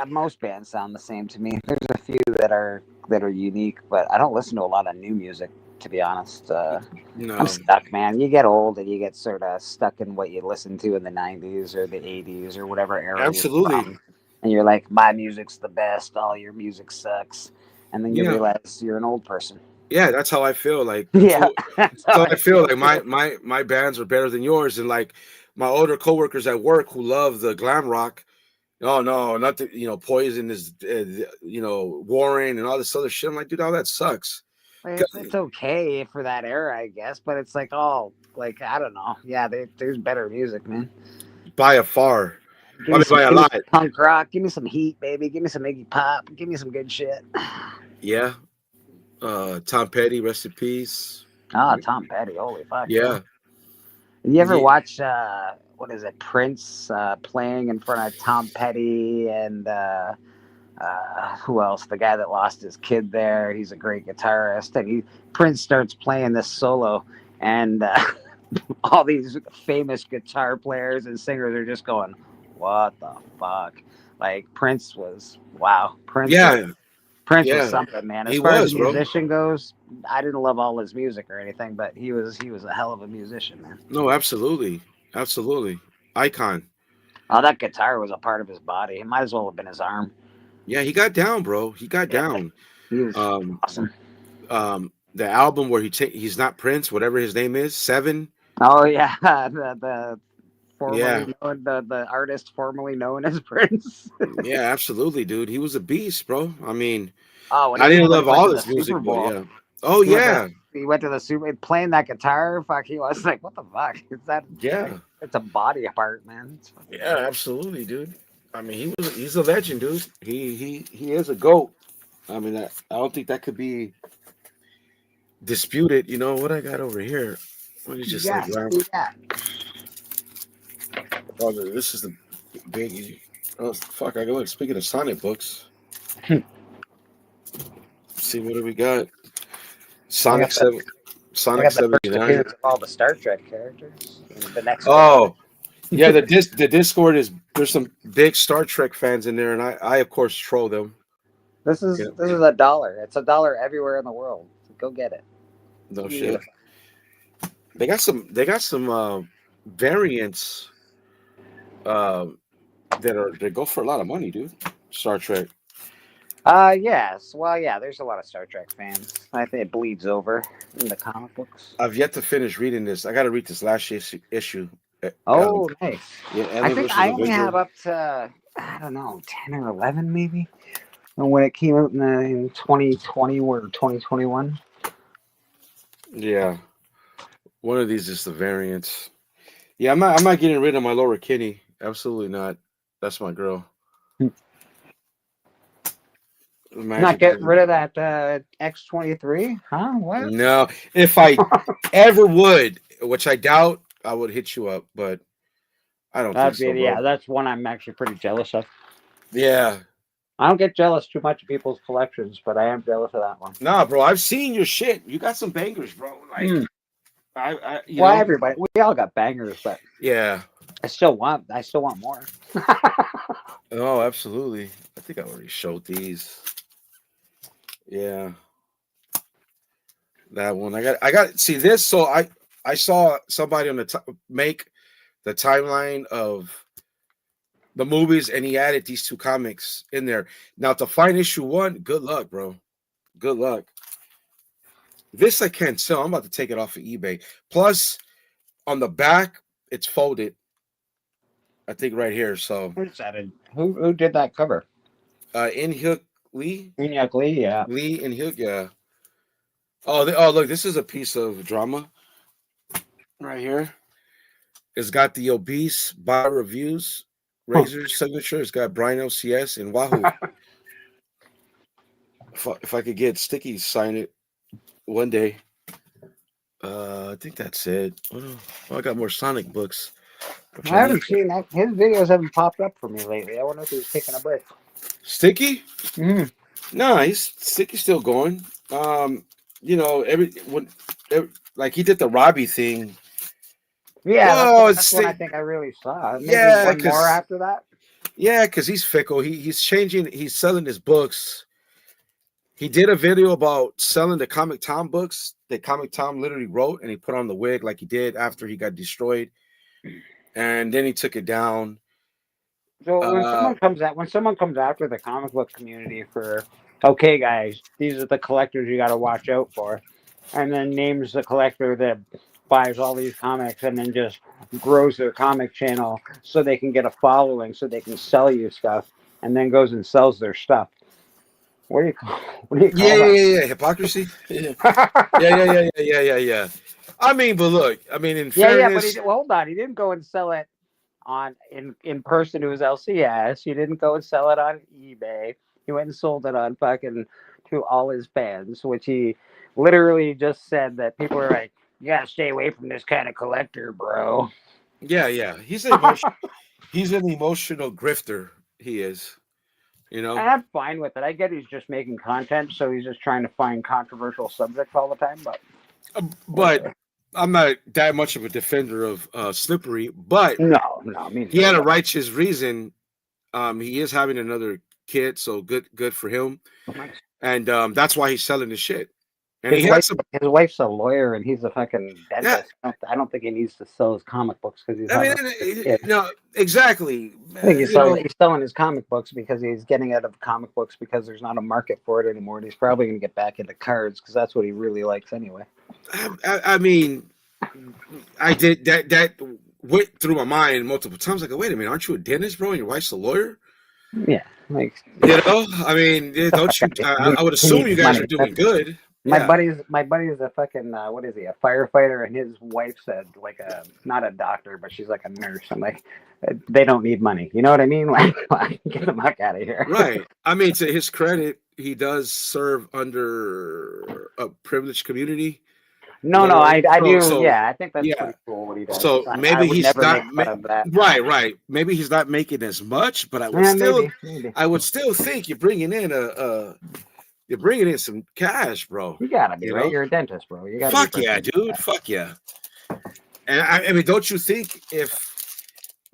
S2: Most bands sound the same to me. There's a few that are unique, but I don't listen to a lot of new music, to be honest.
S1: No.
S2: I'm stuck, man. You get old and you get sort of stuck in what you listened to in the 90s or the 80s or whatever era.
S1: Absolutely.
S2: You're from. And you're like, my music's the best. All your music sucks. And then you realize you're an old person.
S1: Yeah, that's how I feel. Like,
S2: yeah,
S1: that's how I feel. Like my bands are better than yours, and like my older coworkers at work who love the glam rock. Oh no, not the Poison is Warren and all this other shit. I'm like, dude, all that sucks.
S2: It's okay for that era, I guess, but it's like, oh, like, I don't know. Yeah, there's better music, man.
S1: By a far.
S2: Give me
S1: By a lot.
S2: Punk rock. Give me some Heat, baby. Give me some Iggy Pop. Give me some good shit.
S1: Yeah. Tom Petty, rest in peace.
S2: Oh, Tom Petty. Holy fuck.
S1: Yeah.
S2: You ever watch what is it, Prince playing in front of Tom Petty and who else? The guy that lost his kid there. He's a great guitarist. And Prince starts playing this solo, and all these famous guitar players and singers are just going, "What the fuck?" Like Prince was wow. Prince was something, man. As far as musician goes, I didn't love all his music or anything, but he was a hell of a musician, man.
S1: No, absolutely. Absolutely. Icon.
S2: Oh, that guitar was a part of his body. It might as well have been his arm.
S1: Yeah, he got down, bro. He got down.
S2: He was awesome.
S1: The album where he's not Prince, whatever his name is, 7.
S2: Oh yeah, the artist formerly known as Prince.
S1: Yeah, absolutely, dude. He was a beast, bro. I mean,
S2: I
S1: didn't love all his music, but yeah. Oh yeah.
S2: He went to the Super playing that guitar. Fuck, he was like, "What the fuck is that?"
S1: Yeah,
S2: like, it's a body part, man.
S1: Yeah, absolutely, dude. I mean, he's a legend, dude. He is a GOAT. I mean, I don't think that could be disputed. You know what I got over here? What is just Oh, this is the big. Oh fuck! I go. Speaking of Sonic books, see what do we got? Sonic 79.
S2: All the Star Trek characters. The next.
S1: Oh, yeah. The Discord there's some big Star Trek fans in there, and I of course troll them.
S2: This is $1. It's $1 everywhere in the world. Go get it.
S1: No shit. They got some variants that go for a lot of money, dude. Star Trek.
S2: Yes. Well, yeah, there's a lot of Star Trek fans. I think it bleeds over in the comic books.
S1: I've yet to finish reading this. I got to read this last issue.
S2: Oh, nice.
S1: Yeah,
S2: I think I only have up to, I don't know, 10 or 11 maybe. And when it came out in 2020 or 2021.
S1: Yeah. One of these is the variants. Yeah, I'm not getting rid of my Laura Kinney. Absolutely not. That's my girl.
S2: Not getting rid of that X-23? Huh? What?
S1: No. If I ever would, which I doubt, I would hit you up, but I don't think so.
S2: Yeah, that's one I'm actually pretty jealous of.
S1: Yeah.
S2: I don't get jealous too much of people's collections, but I am jealous of that one.
S1: Nah, bro, I've seen your shit. You got some bangers, bro. Like,
S2: everybody, we all got bangers, but
S1: yeah,
S2: I still want more.
S1: Oh, absolutely. I think I already showed these. Yeah, that one. I got. See this. So I saw somebody on make the timeline of the movies, and he added these 2 comics in there. Now to find issue 1, good luck, bro. Good luck. This I can't sell. I'm about to take it off of eBay. Plus, on the back, it's folded. I think right here. So
S2: who did that cover?
S1: Inhyuk Lee.
S2: Inhyuk Lee, yeah.
S1: Lee Inhyuk, yeah. Oh, look, this is a piece of drama right here. It's got the Obese Bar Reviews Razor's signature. It's got Brian LCS and Wahoo. If I could get Sticky to sign it one day. I think that's it. Oh, I got more Sonic books.
S2: I haven't seen that. His videos haven't popped up for me lately. I wonder if he's taking a break.
S1: Sticky?
S2: Mm-hmm.
S1: No, Sticky's still going. Like he did the Robbie thing.
S2: Yeah, that's what I think I really saw. Maybe one more after that.
S1: Yeah, because he's fickle. He's changing. He's selling his books. He did a video about selling the Comic Tom books that Comic Tom literally wrote, and he put on the wig like he did after he got destroyed, and then he took it down.
S2: So when someone comes after the comic book community for, okay, guys, these are the collectors you got to watch out for, and then names the collector that buys all these comics and then just grows their comic channel so they can get a following, so they can sell you stuff, and then goes and sells their stuff. What do you call? What do you call
S1: Yeah. Hypocrisy. Yeah. Yeah. I mean, but look, I mean, in fairness,
S2: but hold on, he didn't go and sell it on in person to his LCS. He didn't go and sell it on eBay. He went and sold it on fucking to all his fans, which he literally just said that people were like, "You gotta stay away from this kind of collector, bro."
S1: yeah. He's an emotional grifter. He is. You know,
S2: And I'm fine with it. I get he's just making content, so he's just trying to find controversial subjects all the time.
S1: but I'm not that much of a defender of Slippery. But
S2: no, I mean,
S1: he had a righteous reason. He is having another kid, so good for him. And that's why he's selling the shit. And
S2: his wife's a lawyer, and he's a fucking dentist.
S1: Yeah.
S2: I don't think he needs to sell his comic books because he's.
S1: No, exactly.
S2: I think he's selling his comic books because he's getting out of comic books because there's not a market for it anymore, and he's probably going to get back into cards because that's what he really likes anyway.
S1: I mean, I did that went through my mind multiple times. Like, wait a minute, aren't you a dentist, bro? And your wife's a lawyer?
S2: Yeah, like
S1: I mean, don't you? I would assume you guys are doing good.
S2: My buddy's a fucking what is he? A firefighter, and his wife said like not a doctor, but she's like a nurse. I'm like, they don't need money. You know what I mean? Like get the fuck out of here.
S1: Right. I mean, to his credit, he does serve under a privileged community.
S2: No, I do. So, yeah, I think that's pretty cool what he does.
S1: So maybe he's not right. Maybe he's not making as much, but I would still think you're bringing in you're bringing in some cash, bro.
S2: You gotta be right. You're a dentist, bro. You gotta.
S1: Fuck yeah, dude. Fuck yeah. And I mean, don't you think if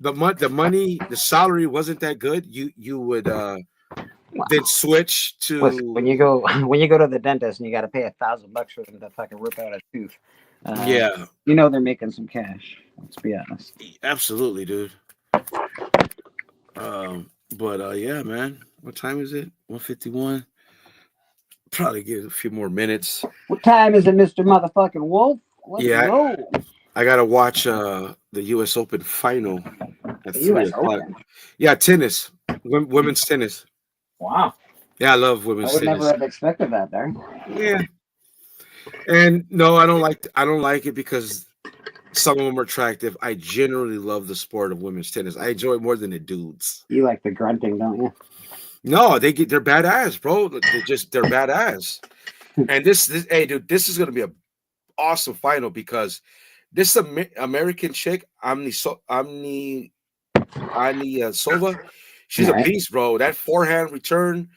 S1: the money, the salary wasn't that good, you would then switch to
S2: when you go to the dentist and you got to pay $1,000 for them to fucking rip out a tooth. You know they're making some cash. Let's be honest.
S1: Absolutely, dude. Yeah, man. What time is it? 1:51. Probably give a few more minutes.
S2: What time is it, Mr. Motherfucking Wolf? Let's go.
S1: I gotta watch the U.S. Open final at 3 o'clock.
S2: Open?
S1: Yeah, tennis, women's tennis.
S2: Wow.
S1: Yeah, I love women's tennis.
S2: I would never have expected that there.
S1: Yeah. And no, I don't like it because some of them are attractive. I generally love the sport of women's tennis. I enjoy it more than the dudes.
S2: You like the grunting, don't you?
S1: No, they're badass, bro. They're badass. And this hey, dude, this is gonna be an awesome final because this American chick, Amni Sova, she's a beast, bro. That forehand return,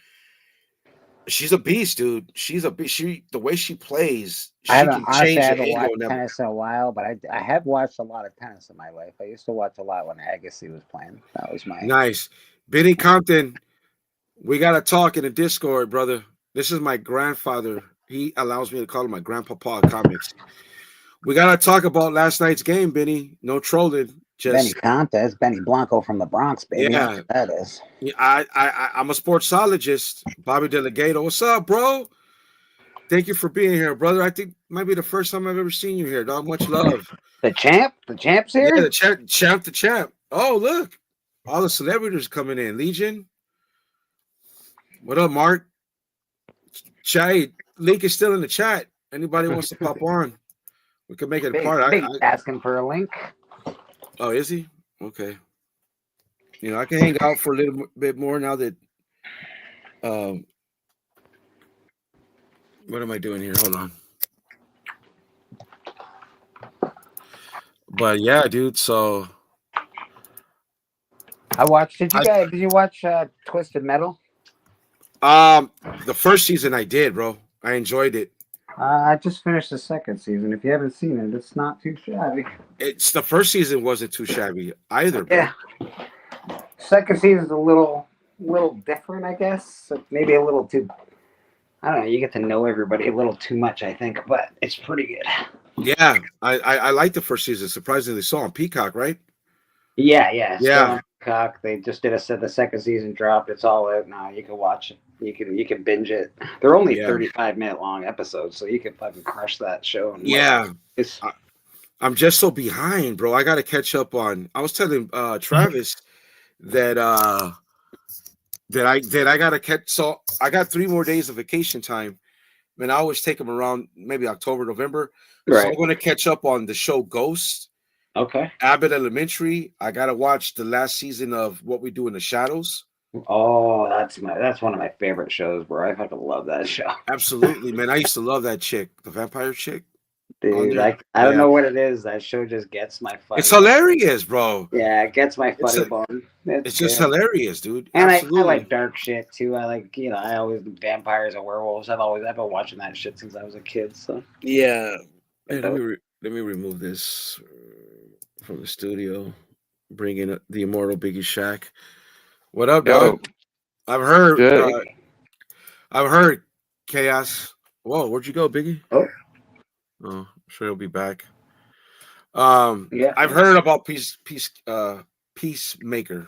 S1: she's a beast, dude. She's a beast. The way she plays, she can change the angle.
S2: Tennis in a while, but I have watched a lot of tennis in my life. I used to watch a lot when Agassi was playing. That was my
S1: nice. Benny Compton. We got to talk in the Discord, brother. This is my grandfather. He allows me to call him my grandpapa comics. We got to talk about last night's game, Benny. No trolling. Just
S2: Benny Contes, Benny Blanco from the Bronx, baby.
S1: Yeah.
S2: That is.
S1: I'm a sportsologist. Bobby Delegato. What's up, bro? Thank you for being here, brother. I think might be the first time I've ever seen you here, dog. Much love.
S2: The champ's here?
S1: Yeah, the champ. Oh, look. All the celebrities coming in. Legion. What up, Mark? Chai, link is still in the chat. Anybody wants to pop on, we can make it a part.
S2: Asking for a link.
S1: Oh, is he? Okay. You know, I can hang out for a little bit more now that. What am I doing here? Hold on. But yeah, dude. So.
S2: I watched. Did you watch Twisted Metal?
S1: The first season I did, bro. I enjoyed it.
S2: I just finished the second season. If you haven't seen it, it's not too shabby.
S1: It's the first season wasn't too shabby either, bro.
S2: Yeah. Second season's a little different, I guess. Maybe a little too. I don't know. You get to know everybody a little too much, I think, but it's pretty good.
S1: Yeah, I like the first season. Surprisingly so on Peacock, right?
S2: Yeah. On Peacock. They just did the second season dropped. It's all out now. You can watch it. You can binge it. They're only 35-minute long episodes, so you can fucking crush that show.
S1: Yeah, I'm just so behind, bro. I gotta catch up on. I was telling Travis that I gotta catch. So I got 3 more days of vacation time. Man, I always take them around maybe October, November. So I'm gonna catch up on the show Ghost,
S2: Okay.
S1: Abbott Elementary. I gotta watch the last season of What We Do in the Shadows.
S2: Oh, that's one of my favorite shows, bro. I fucking love that show.
S1: Absolutely, man. I used to love that chick, the vampire chick.
S2: Dude, I don't know what it is. That show just gets my funny.
S1: It's hilarious, bro.
S2: Yeah, it gets my funny bone.
S1: It's just hilarious, dude.
S2: And
S1: absolutely.
S2: I like dark shit too. I like, I always vampires and werewolves. I've been watching that shit since I was a kid. So
S1: yeah. Hey, let me remove this from the studio. Bring in the immortal Biggie Shaq. What up, dog? I've heard. I've heard Chaos. Whoa, where'd you go, Biggie? Oh, I'm sure he'll be back. Yeah, I've heard about Peacemaker.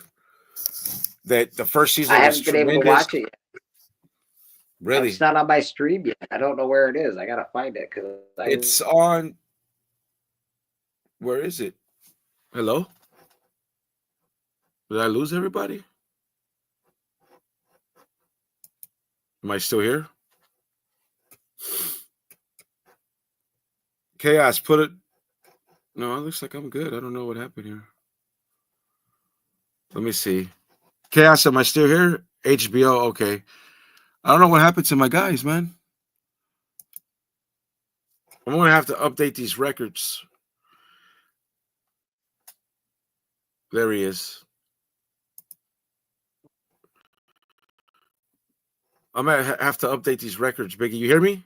S1: That the first season. I haven't been able to watch it yet. Really?
S2: It's not on my stream yet. I don't know where it is. I gotta find it because
S1: it's on. Where is it? Hello? Did I lose everybody? Am I still here? Chaos, put it. No, it looks like I'm good. I don't know what happened here. Let me see. Chaos, am I still here? HBO, okay. I don't know what happened to my guys, man. I'm going to have to update these records. There he is. I'm going to have to update these records, Biggie. You hear me?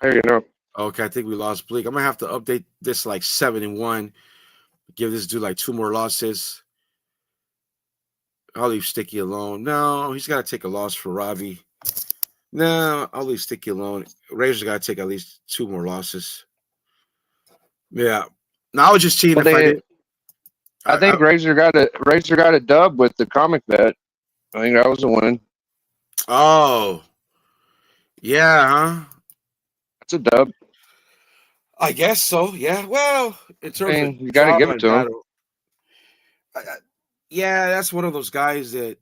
S3: There you go.
S1: Okay, I think we lost Bleak. I'm going to have to update this like 7-1. Give this dude like 2 more losses. I'll leave Sticky alone. No, he's got to take a loss for Robbie. No, I'll leave Sticky alone. Razor's got to take at least 2 more losses. Yeah. No, I was just cheating.
S3: I think Razor got a dub with the comic bet. I think that was a win.
S1: Oh. Yeah, huh?
S3: That's a dub.
S1: I guess so. Yeah. Well, in terms of
S3: you got to give it to him.
S1: Yeah, that's one of those guys that.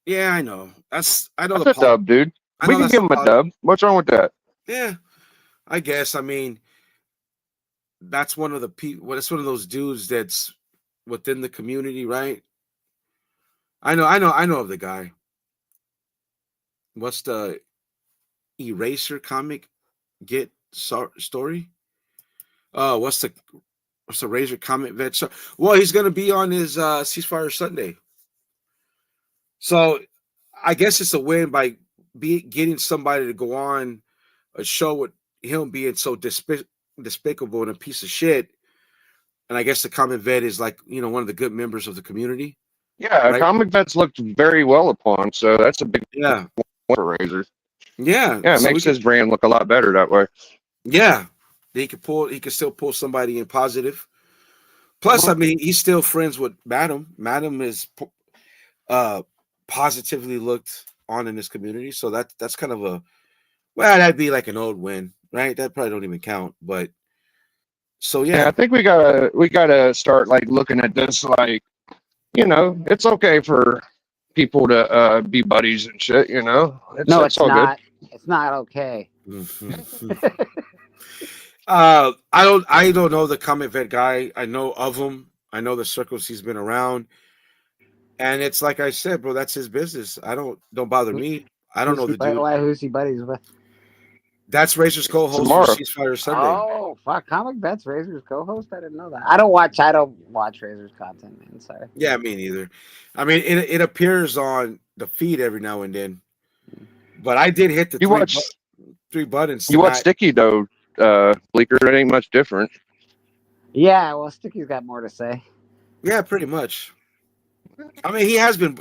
S1: Yeah, I know. I know
S3: that's a dub, dude. We can give him a dub. What's wrong with that?
S1: Yeah, I guess. I mean, that's one of the people. That's one of those dudes that's within the community, right? I know of the guy. What's the Eraser comic story? What's the Razor comic vet? Well, he's gonna be on his Ceasefire Sunday. So I guess it's a win by getting somebody to go on a show with him being so despicable and a piece of shit. And I guess the comic vet is like, one of the good members of the community.
S3: Yeah, right? Comic vet's looked very well upon, so that's a big one for Razor.
S1: Yeah.
S3: Yeah, it makes his brand look a lot better that way.
S1: Yeah. He could still pull somebody in positive. Plus, I mean, he's still friends with Madam. Madam is positively looked on in this community. So that's kind of that'd be like an old win, right? That probably don't even count. But so yeah,
S3: I think we gotta start like looking at this like, it's okay for people to be buddies and shit, it's all
S2: not.
S3: Good.
S2: It's not okay.
S1: I don't know the comic vet guy. I know of him. I know the circles he's been around. And it's like I said, bro, that's his business. Don't bother me. I don't know the dude.
S2: Who's he buddies with?
S1: That's Razor's co-host for Ceasefire Sunday.
S2: Oh, fuck. Comic Vet's Razor's co-host? I didn't know that. I don't watch Razor's content, man. Sorry.
S1: Yeah, me neither. I mean, it appears on the feed every now and then. But I did hit the 3 buttons.
S3: You watch Sticky, though, Bleaker. It ain't much different.
S2: Yeah, well, Sticky's got more to say.
S1: Yeah, pretty much. I mean,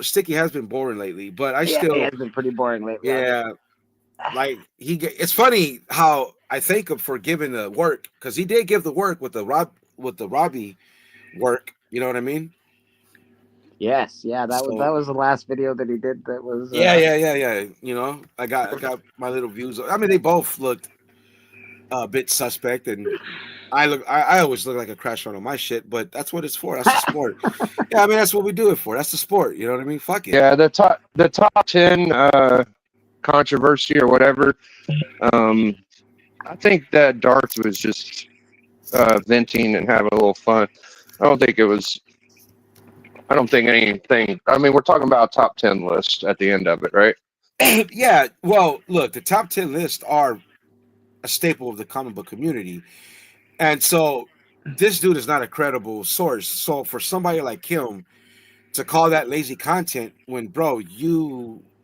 S1: Sticky has been boring lately, but he has
S2: been pretty boring lately.
S1: Yeah. Like it's funny how I thank him for giving the work, because he did give the work with the Robbie work. You know what I mean?
S2: Yes, yeah, that was the last video that he did. That was
S1: yeah. I got my little views. I mean, they both looked a bit suspect, and I always look like a crash on my shit, but that's what it's for. That's the sport. Yeah, I mean that's what we do it for. That's the sport. You know what I mean? Fuck it.
S3: Yeah, the top 10 controversy or whatever. I think that Darth was just venting and having a little fun. I don't think anything. I mean, we're talking about a top 10 list at the end of it, right?
S1: Yeah. Well, look, the top 10 lists are a staple of the comic book community, and so this dude is not a credible source. So for somebody like him to call that lazy content, when bro,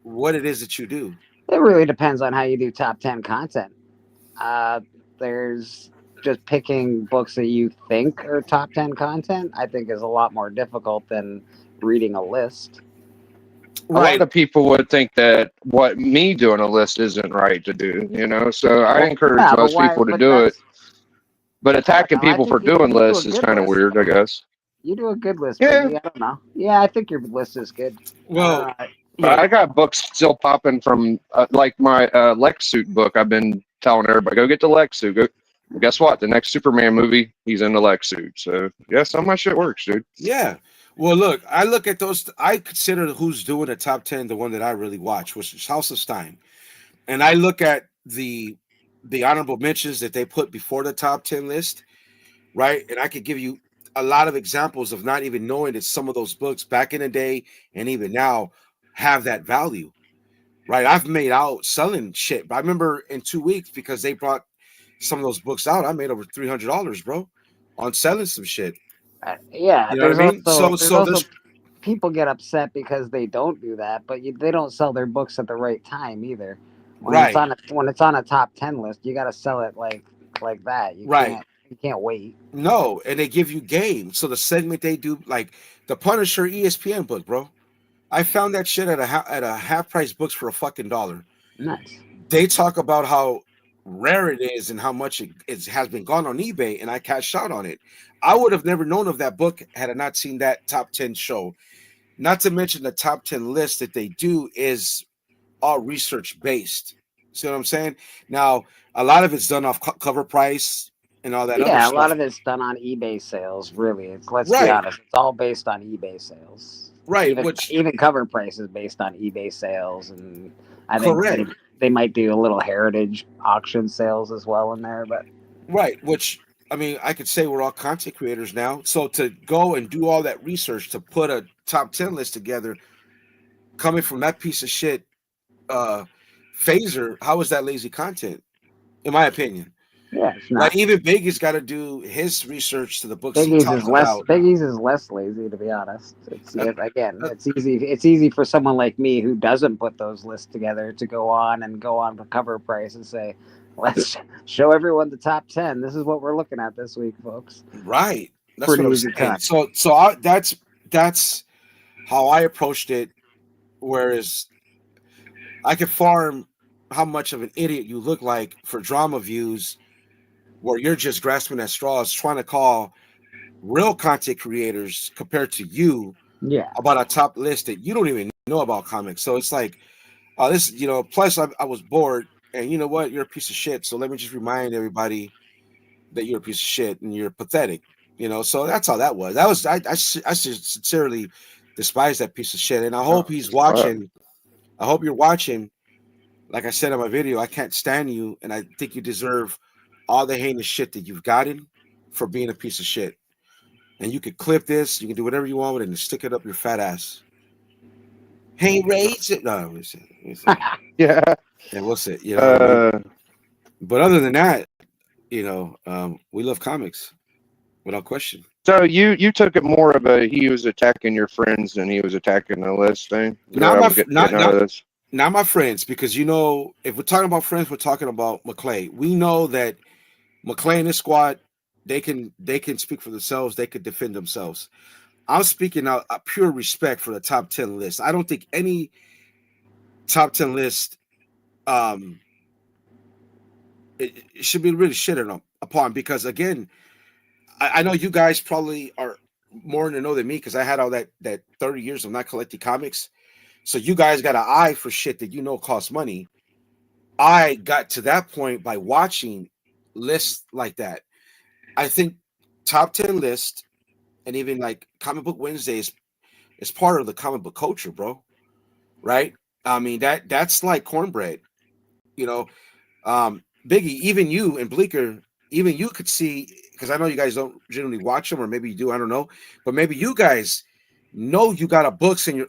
S1: what it is that you do.
S2: It really depends on how you do top 10 content. There's just picking books that you think are top 10 content, I think is a lot more difficult than reading a list.
S3: A lot of people would think that what me doing a list isn't right to do, so I encourage most people to do it. But attacking people for doing lists is kind of weird, I guess.
S2: You do a good list,
S3: yeah.
S2: Baby. I don't know. Yeah, I think your list is good.
S1: Well,
S3: I got books still popping from like my Lex Suit book. I've been telling everybody, go get the Lex Suit. Well, guess what? The next Superman movie, he's in the Lex Suit. So yeah, some of my shit works, dude.
S1: Yeah. Well, look, I look at those. I consider who's doing the top 10 the one that I really watch, which is House of Stein, and I look at the honorable mentions that they put before the top 10 list, right? And I could give you a lot of examples of not even knowing that some of those books back in the day and even now have that value, right? I've made out selling shit, but I remember in 2 weeks because they brought some of those books out, I made over $300, bro, on selling some shit.
S2: Yeah,
S1: you know what I mean.
S2: So this people get upset because they don't do that, but they don't sell their books at the right time either. When it's on a top 10 list, you got to sell it like that. You can't wait.
S1: No, and they give you game. So the segment they do, like the Punisher ESPN book, bro. I found that shit at a half price books for $1.
S2: Nice.
S1: They talk about how rare it is and how much it has been gone on eBay, and I cashed out on it. I would have never known of that book had I not seen that top 10 show. Not to mention the top 10 list that they do is all research based. See what I'm saying? Now, a lot of it's done off cover price and all that.
S2: Yeah,
S1: other
S2: a
S1: stuff.
S2: lot of it's done on eBay sales. Really, let's be honest. It's all based on eBay sales.
S1: Right.
S2: Even cover price is based on eBay sales, and I think they might do a little heritage auction sales as well in there. But
S1: right, which I mean, I could say we're all content creators now. So to go and do all that research to put a top 10 list together, coming from that piece of shit, Phaser, how is that lazy content? In my opinion.
S2: Yeah, it's not.
S1: Like even Biggie's got to do his research to the books.
S2: Biggie's is less lazy, to be honest. It's easy. It's easy for someone like me who doesn't put those lists together to go on for cover price and say, "Let's show everyone the top 10. This is what we're looking at this week, folks."
S1: Right. That's what I'm saying. So that's how I approached it. Whereas I could farm how much of an idiot you look like for drama views, where you're just grasping at straws, trying to call real content creators compared to you about a top list that you don't even know about comics. So it's like, plus I was bored, and you know what? You're a piece of shit. So let me just remind everybody that you're a piece of shit and you're pathetic. So that's how that was. I sincerely despise that piece of shit. And I hope he's watching. I hope you're watching. Like I said in my video, I can't stand you, and I think you deserve all the heinous shit that you've gotten for being a piece of shit. And you can clip this, you can do whatever you want with it and stick it up your fat ass. Hey, raise it. No, we'll see.
S3: Yeah,
S1: we'll see. But other than that, we love comics without question.
S3: So you took it more of he was attacking your friends than he was attacking the list thing?
S1: Not my friends, because if we're talking about friends, we're talking about McClay. We know that McClay and his squad, they can speak for themselves. They could defend themselves. I'm speaking out a pure respect for the top 10 list. I don't think any top 10 list it should be really shitted upon, because again, I know you guys probably are more in the know than me, because I had all that 30 years of not collecting comics. So you guys got an eye for shit that costs money. I got to that point by watching lists like that. I think top 10 list and even like Comic Book Wednesdays is part of the comic book culture, bro. Right? I mean that's like cornbread, you know. Biggie, even you and Bleeker, even you could see, because I know you guys don't generally watch them, or maybe you do, I don't know, but maybe you guys know you got a books in your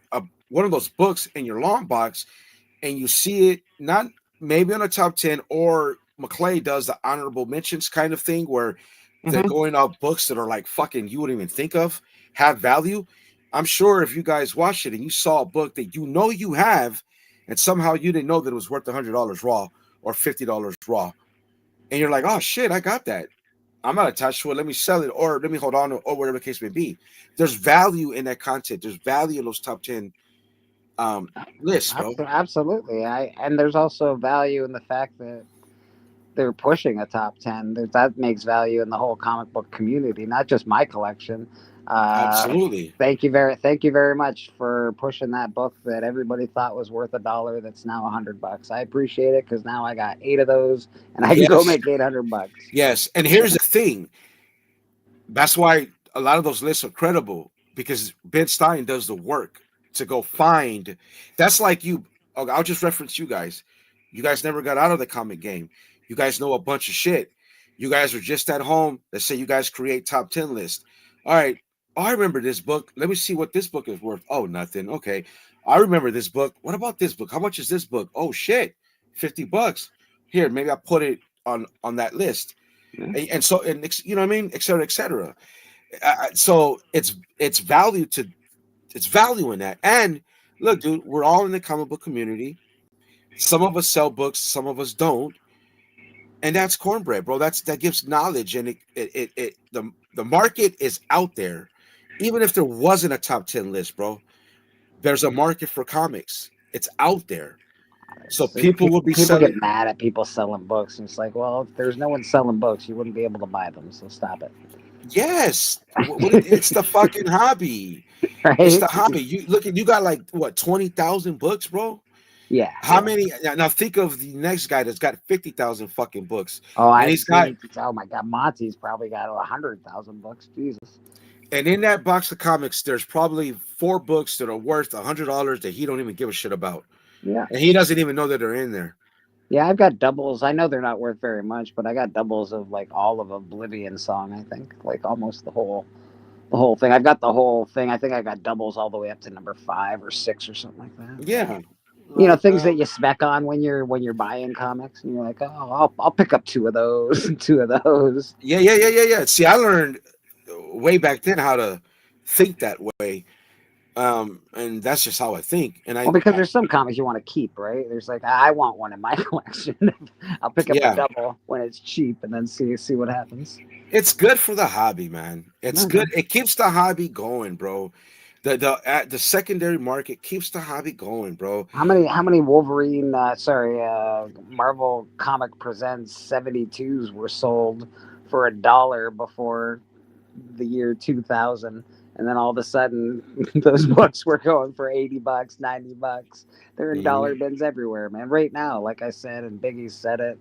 S1: one of those books in your long box, and you see it not maybe on a top 10, or McClay does the honorable mentions kind of thing where they're going off books that are like fucking you wouldn't even think of have value. I'm sure if you guys watched it and you saw a book that you know you have, and somehow you didn't know that it was worth $100 raw or $50 raw, and you're like, oh shit, I got that. I'm not attached to it. Let me sell it, or let me hold on to it, or whatever the case may be. There's value in that content. There's value in those top 10 lists, bro.
S2: Absolutely. And there's also value in the fact that they're pushing a top 10. That makes value in the whole comic book community, not just my collection.
S1: Absolutely.
S2: Thank you very much for pushing that book that everybody thought was worth $1 that's now $100. I appreciate it, because now I got 8 of those and I can go make $800.
S1: Yes, and here's the thing. That's why a lot of those lists are credible, because Ben Stein does the work to go find. That's like you. I'll just reference you guys. You guys never got out of the comic game. You guys know a bunch of shit. You guys are just at home. Let's say you guys create top 10 list. All right. Oh, I remember this book. Let me see what this book is worth. Oh, nothing. Okay. I remember this book. What about this book? How much is this book? Oh shit, $50. Here, maybe I'll put it on that list. And so, and you know what I mean, et cetera, et cetera. So it's value in that. And look, dude, we're all in the comic book community. Some of us sell books, some of us don't, and that's cornbread, bro. That gives knowledge, and the market is out there. Even if there wasn't a top 10 list, bro, there's a market for comics. It's out there. So people will be
S2: people get mad at people selling books, and it's like, well, if there's no one selling books, you wouldn't be able to buy them. So stop it.
S1: Yes, it's the fucking hobby. Right? It's the hobby. You got like what 20,000 books, bro?
S2: Yeah.
S1: How many? Now think of the next guy that's got 50,000 fucking books.
S2: Oh, oh my God, Monty's probably got 100,000 books. Jesus.
S1: And in that box of comics, there's probably 4 books that are worth $100 that he don't even give a shit about.
S2: Yeah.
S1: And he doesn't even know that they're in there.
S2: Yeah, I've got doubles. I know they're not worth very much, but I got doubles of like all of Oblivion Song, I think. Like almost the whole thing. I've got the whole thing. I think I got doubles all the way up to number 5 or 6 or something like that.
S1: Yeah.
S2: You know, things that you spec on when you're buying comics, and you're like, oh, I'll pick up 2 of those and 2 of those.
S1: Yeah. See, I learned way back then how to think that way. And that's just how I think. And
S2: because there's some comics you want to keep, right? There's like, I want one in my collection. I'll pick up a double when it's cheap, and then see what happens.
S1: It's good for the hobby, man. It's good. It keeps the hobby going, bro. The secondary market keeps the hobby going, bro.
S2: How many Wolverine? Marvel Comic Presents 72s were sold for $1 before the year 2000. And then all of a sudden, those books were going for $80, $90. They're in dollar bins everywhere, man. Right now, like I said, and Biggie said it.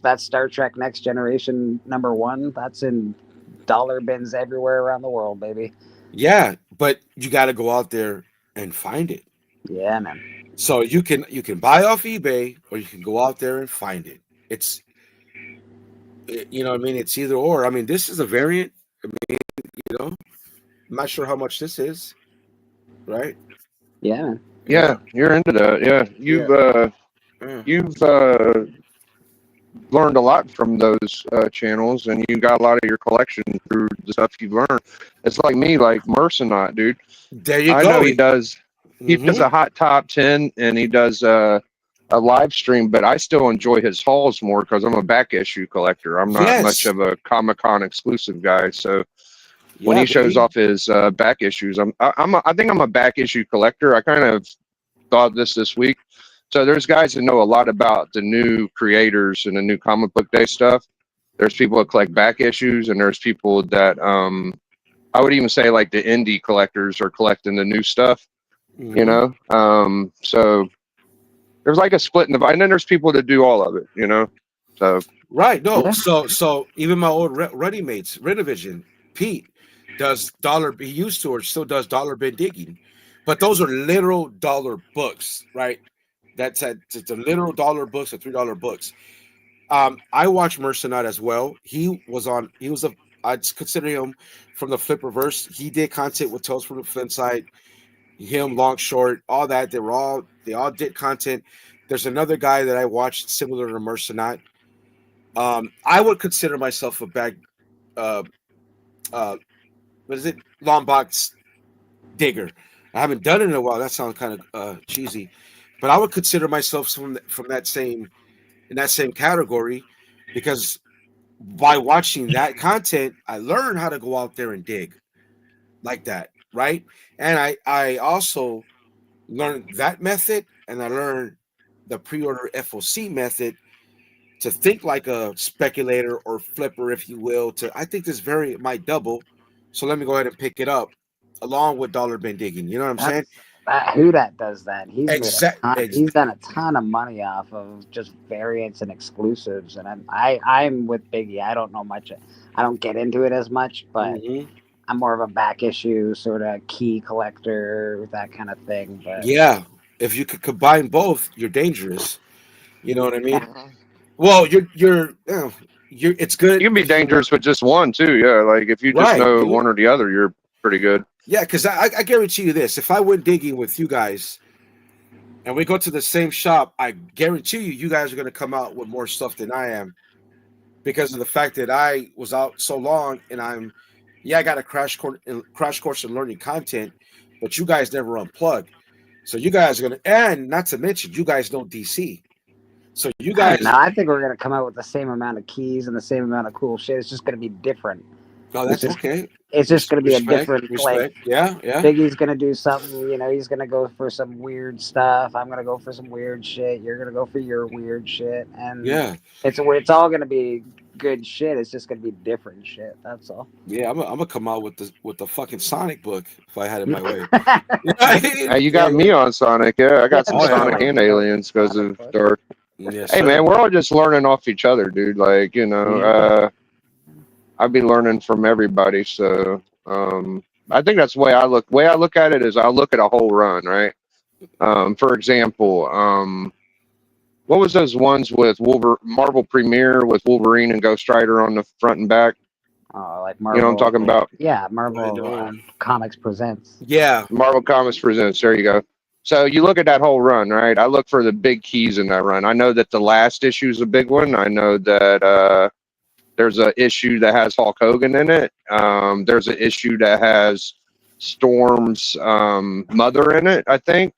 S2: That's Star Trek Next Generation #1. That's in dollar bins everywhere around the world, baby.
S1: Yeah, but you got to go out there and find it.
S2: Yeah, man.
S1: So you can buy off eBay, or you can go out there and find it. It's, you know what I mean? It's either or. I mean, this is a variant. I mean, you know, I'm not sure how much this is, right?
S2: Yeah, man.
S3: Yeah, you're into that. Yeah, you've learned a lot from those channels, and you got a lot of your collection through the stuff you've learned. It's like me, like Mercenaut, dude.
S1: There you go.
S3: I know he does. He does a hot top 10, and he does a live stream, but I still enjoy his hauls more because I'm a back issue collector. I'm not much of a Comic-Con exclusive guy, so when he shows off his back issues, I think I'm a back issue collector. I kind of thought this week. So there's guys that know a lot about the new creators and the new comic book day stuff. There's people that collect back issues, and there's people that I would even say like the indie collectors are collecting the new stuff. You know, so there's like a split in the, and then there's people that do all of it. You know, So
S1: Right. No.
S2: Yeah.
S1: So even my old Ready Mates, Renovision, Pete does dollar. He used to or still does dollar bin digging, but those are literal dollar books, right? That's the literal dollar books or $3 books. I watch Mercenot as well. He was I'd consider him from the Flip Reverse. He did content with Tales from the Flint side. Him, Long Short, all that. They all did content. There's another guy that I watched similar to Mercenot. I would consider myself a bag, uh, what is it? Long box digger. I haven't done it in a while. That sounds kind of cheesy, but I would consider myself from that same in that same category because by watching that content, I learned how to go out there and dig like that, right? And I also learned that method, and I learned the pre-order FOC method to think like a speculator or flipper, if you will. I think this might double. So let me go ahead and pick it up along with dollar bin digging. You know what I'm saying?
S2: Who that does that? He's
S1: Exactly.
S2: He's done a ton of money off of just variants and exclusives. And I'm with Biggie. I don't know much. I don't get into it as much, but I'm more of a back issue sort of key collector, that kind of thing. But
S1: yeah, if you could combine both, you're dangerous. You know what I mean? Well, it's good.
S3: you can be dangerous with just one too. Yeah, like if you just know one or the other, you're pretty good.
S1: Yeah, because I guarantee you this: if I went digging with you guys, and we go to the same shop, I guarantee you guys are going to come out with more stuff than I am, because of the fact that I was out so long, and I got a crash course in learning content, but you guys never unplug, so you guys are going to, and not to mention, you guys know DC. So you guys,
S2: I think we're gonna come out with the same amount of keys and the same amount of cool shit. It's just gonna be different.
S1: Oh, that's okay.
S2: It's just gonna be a different like.
S1: Yeah.
S2: Biggie's gonna do something. He's gonna go for some weird stuff. I'm gonna go for some weird shit. You're gonna go for your weird shit, and it's all gonna be good shit. It's just gonna be different shit. That's all.
S1: Yeah, I'm gonna come out with the fucking Sonic book if I had it my way.
S3: Hey, you got me on Sonic. Yeah, I got some Sonic and Aliens because of Dark.
S1: Yes,
S3: hey man, we're all just learning off each other, dude. Like, I've been learning from everybody. So I think that's the way I look. Way I look at it is I look at a whole run, right? For example, what was those ones with Marvel Premiere with Wolverine and Ghost Rider on the front and back?
S2: Oh, like Marvel.
S3: You know what I'm talking about?
S2: Yeah, Marvel Comics Presents.
S1: Yeah,
S3: Marvel Comics Presents. There you go. So you look at that whole run, right? I look for the big keys in that run. I know that the last issue is a big one. I know that there's an issue that has Hulk Hogan in it. There's an issue that has Storm's mother in it, I think.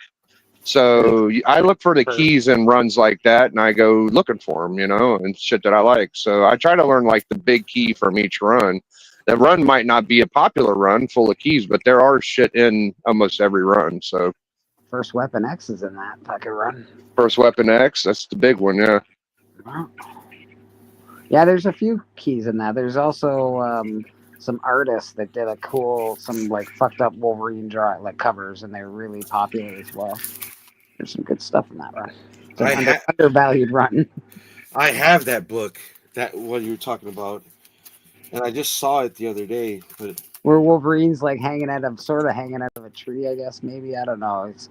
S3: So I look for the keys in runs like that, and I go looking for them, and shit that I like. So I try to learn like the big key from each run. The run might not be a popular run full of keys, but there are shit in almost every run. So.
S2: First Weapon X is in that fucking run.
S3: First Weapon X, that's the big one, yeah.
S2: Yeah, there's a few keys in that. There's also some artists that did some like fucked up Wolverine covers, and they're really popular as well. There's some good stuff in that run. It's an undervalued run.
S1: I have that book, that what you were talking about, and I just saw it the other day. But
S2: where Wolverine's like hanging out of a tree, I guess, maybe. I don't know. It's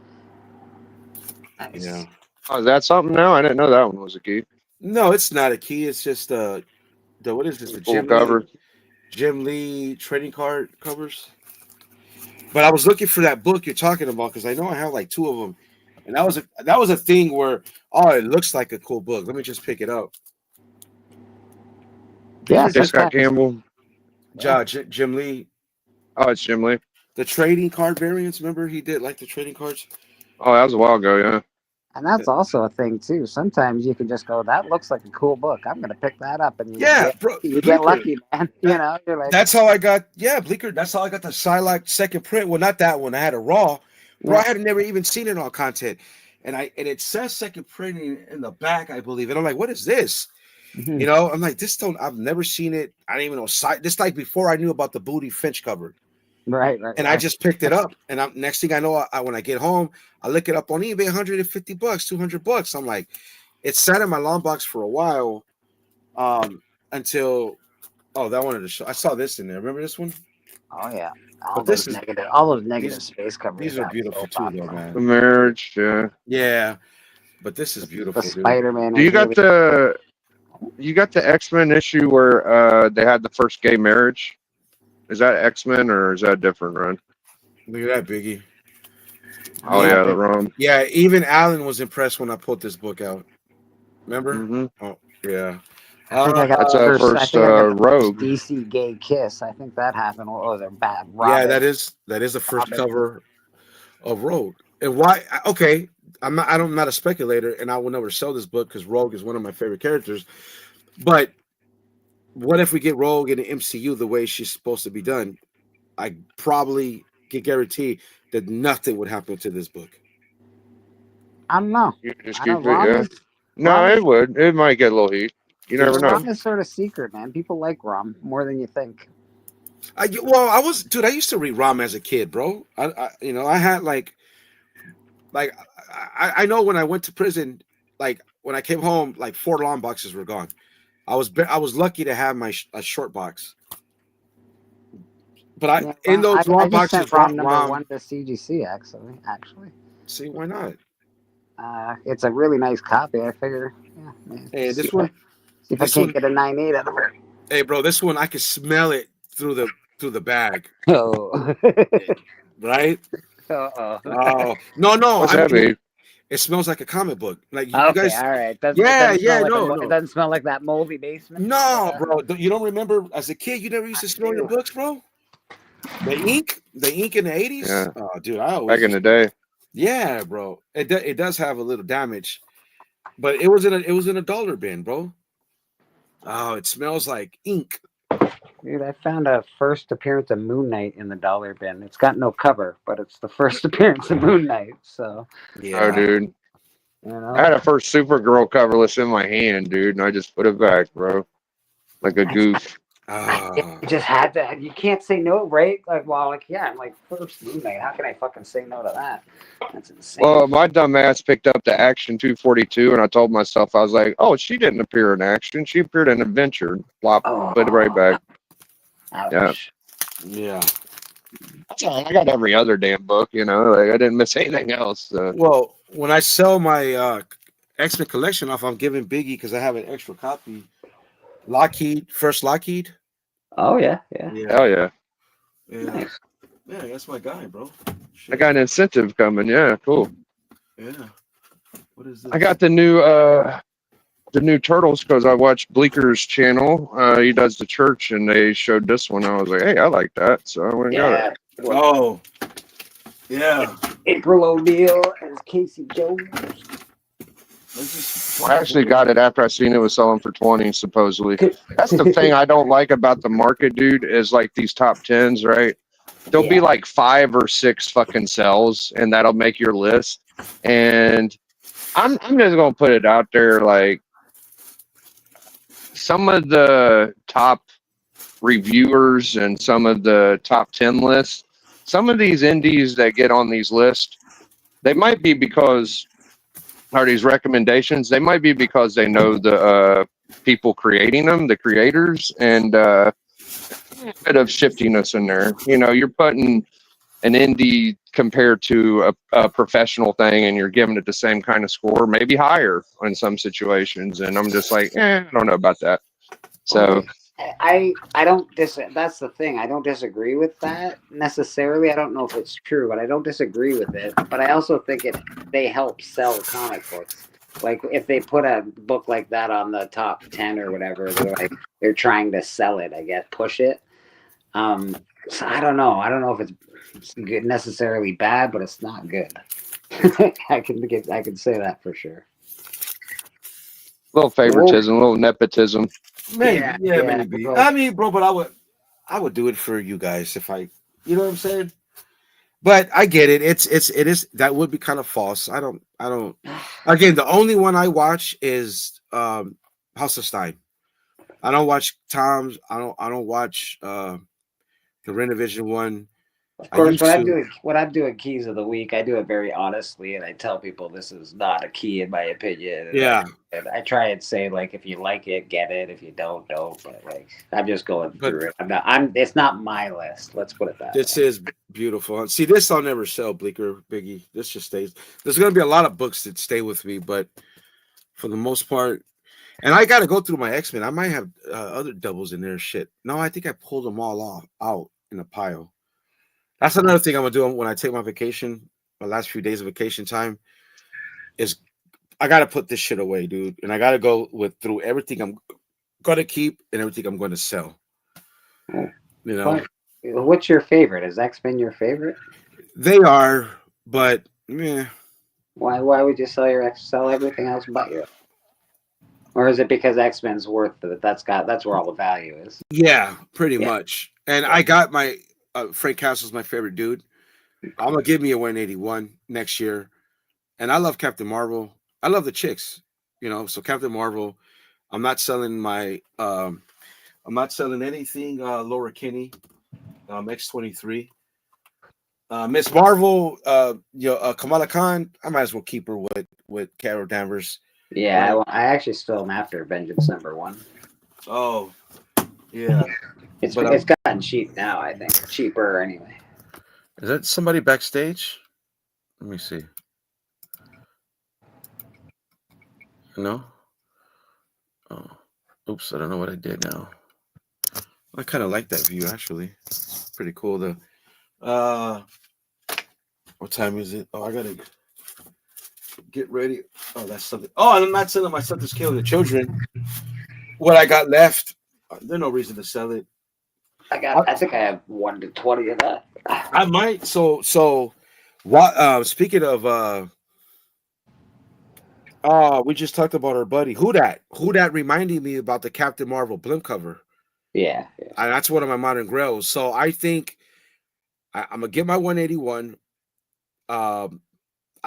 S2: nice.
S1: Yeah.
S3: Oh, is that something now? I didn't know that one was a key.
S1: No, it's not a key. It's just what is this? The Jim Lee trading card covers. But I was looking for that book you're talking about because I know I have like two of them, and that was a thing where it looks like a cool book. Let me just pick it up.
S2: Yeah,
S3: Scott Campbell.
S1: Jim Lee.
S3: Oh, it's Jim Lee.
S1: The trading card variants. Remember he did like the trading cards.
S3: Oh, that was a while ago, yeah.
S2: And that's also a thing too. Sometimes you can just go, "That looks like a cool book. I'm gonna pick that up," and you get lucky, man. You're like,
S1: that's how I got. Yeah, Bleecker. That's how I got the Psylocke second print. Well, not that one. I had a raw. Bro, I had never even seen it on content, and it says second printing in the back, I believe. And I'm like, what is this?
S2: Mm-hmm.
S1: I'm like, I've never seen it. I didn't even know. This like before I knew about the Booty Finch cover.
S2: Right.
S1: And I just picked it up, and next thing I know, when I get home, I look it up on eBay, $150, $200. I'm like, it sat in my long box for a while, Until that one of the show. I saw this in there. Remember this one?
S2: Oh yeah,
S1: But this is
S2: all those negative
S1: these
S2: space covers.
S1: these are beautiful too, though,
S3: The
S1: man.
S3: marriage, yeah.
S1: Yeah, but this is beautiful,
S2: The
S1: dude.
S2: Spider-Man.
S3: Do you got the X-Men issue where they had the first gay marriage? Is that X-Men or is that a different run?
S1: Look at that, Biggie.
S3: Oh yeah, the ROM.
S1: Yeah, even Alan was impressed when I put this book out. Remember?
S3: Mm-hmm.
S1: Oh yeah.
S2: I think I got
S3: That's
S2: the
S3: our
S2: first. I
S3: first
S2: think I got the
S3: Rogue.
S2: first DC gay kiss. I think that happened. What was it? Bad.
S1: Yeah,
S2: Robin.
S1: that is the first
S2: Robin.
S1: cover of Rogue. And why? Okay, I'm not a speculator, and I will never sell this book because Rogue is one of my favorite characters. But what if we get Rogue in the MCU the way she's supposed to be done? I probably can guarantee that nothing would happen to this book.
S2: I don't know.
S3: You just
S2: I
S3: keep
S2: know
S3: it,
S2: Rom
S3: yeah.
S2: is,
S3: No,
S2: Rom is,
S3: it would. It might get a little heat. You never know.
S2: Rom is sort of secret, man. People like Rom more than you think.
S1: I used to read Rom as a kid, bro. I had I know when I went to prison, like when I came home, like 4 long boxes were gone. I was lucky to have a short box. But in those long boxes,
S2: sent Rom number 1 to CGC actually.
S1: See, why not?
S2: It's a really nice copy. I figure. Yeah, man.
S1: Hey, this one.
S2: See if I can't get a 9.8 out of it.
S1: Hey, bro, this one I can smell it through the bag.
S2: Oh.
S1: Right?
S2: Uh-oh.
S1: Oh no!
S3: What's that, babe?
S1: It smells like a comic book. Like you
S2: Okay,
S1: guys.
S2: all right.
S1: No.
S2: It doesn't smell like that moldy basement.
S1: No, bro. You don't remember as a kid? You never used to smell your books, bro. The ink in the 80s.
S3: Yeah.
S1: Oh, dude, I always
S3: Back in the day.
S1: Yeah, bro. It does have a little damage, but it was in a dollar bin, bro. Oh, it smells like ink.
S2: Dude, I found a first appearance of Moon Knight in the dollar bin. It's got no cover, but it's the first appearance of Moon Knight. So,
S1: Yeah.
S3: Oh, dude.
S2: you know,
S3: I had a first Supergirl coverless in my hand, dude, and I just put it back, bro. Like a goof.
S2: you just had to. You can't say no, right? I'm like first Moon Knight. How can I fucking say no to that? That's insane.
S3: Well, my dumb ass picked up the Action 242, and I told myself, I was like, oh, she didn't appear in Action. She appeared in Adventure. Plop, put it right back.
S2: Ouch.
S1: Yeah.
S3: I got every other damn book, like I didn't miss anything else. So.
S1: Well, when I sell my X-Men collection off, I'm giving Biggie because I have an extra copy. First Lockheed.
S2: Oh yeah.
S3: Hell yeah.
S1: Nice. Yeah, that's my guy, bro.
S3: Shit. I got an incentive coming. Yeah, cool.
S1: Yeah. What is this?
S3: I got the new Turtles because I watched Bleeker's channel. He does the church, and they showed this one. I was like, hey, I like that, so I went and got it.
S1: Oh, yeah.
S2: April O'Neil as Casey Jones.
S3: I actually got it after I seen it was selling for 20, supposedly. That's the thing I don't like about the market, dude, is like these top 10s, right? There'll be like 5 or 6 fucking sells, and that'll make your list. And I'm just gonna put it out there, like some of the top reviewers and some of the top 10 lists, some of these indies that get on these lists, they might be because are these recommendations, they might be because they know the people creating them, the creators, and a bit of shiftiness in there. You're putting an indie compared to a professional thing, and you're giving it the same kind of score, maybe higher in some situations. And I'm just like, I don't know about that. So
S2: I don't that's the thing. I don't disagree with that necessarily. I don't know if it's true, but I don't disagree with it. But I also think they help sell comic books. Like if they put a book like that on the top 10 or whatever, they're trying to sell it, I guess, push it. So I don't know. I don't know if it's good necessarily bad, but it's not good. I can say that for sure.
S3: A little favoritism, a little nepotism.
S1: Maybe, maybe. I mean, bro, but I would do it for you guys if I, you know what I'm saying? But I get it. It is that would be kind of false. I don't. Again, the only one I watch is House of Stein. I don't watch Tom's. I don't watch the Renovision one.
S2: Of
S1: I
S2: course,
S1: used
S2: when
S1: to.
S2: I'm doing keys of the week, I do it very honestly, and I tell people this is not a key in my opinion.
S1: Yeah,
S2: And I try and say like, if you like it, get it. If you don't, don't. But like, I'm just going
S1: but
S2: through it. I'm not. I'm. It's not my list. Let's put it that
S1: this
S2: way.
S1: is beautiful. See, this I'll never sell, Bleeker, Biggie. This just stays. There's gonna be a lot of books that stay with me, but for the most part, and I got to go through my X-Men. I might have other doubles in there. Shit. No, I think I pulled them all off out in a pile. That's another thing I'm gonna do when I take my vacation. My last few days of vacation time is I gotta put this shit away, dude, and I gotta go through everything I'm gonna keep and everything I'm gonna sell. You know,
S2: What's your favorite? Is X-Men your favorite?
S1: they are, but yeah.
S2: Why would you sell everything else but you? Or is it because X-Men's worth it? That's where all the value is.
S1: Yeah, pretty much. And I got my Frank Castle's my favorite dude. I'm gonna give me a 181 next year. And I love Captain Marvel. I love the chicks, so Captain Marvel. I'm not selling anything Laura Kinney, X-23. Miss Marvel, Kamala Khan, I might as well keep her with Carol Danvers.
S2: Yeah, I actually still am after Vengeance #1.
S1: Oh, yeah.
S2: It's gotten cheap now, I think. Cheaper anyway.
S1: Is that somebody backstage? Let me see. No? Oh, oops, I don't know what I did now. I kind of like that view, actually. Pretty cool, though. What time is it? Oh, I gotta get ready. Oh, that's something. Oh, and I'm not selling my stuff to Killing the Children. What I got left, there's no reason to sell it.
S2: I think I have 1 to 20 of that.
S1: I might. So what? Speaking of, we just talked about our buddy. Who that reminded me about the Captain Marvel blimp cover.
S2: Yeah.
S1: And that's one of my modern grails. So I think I'm gonna get my 181. I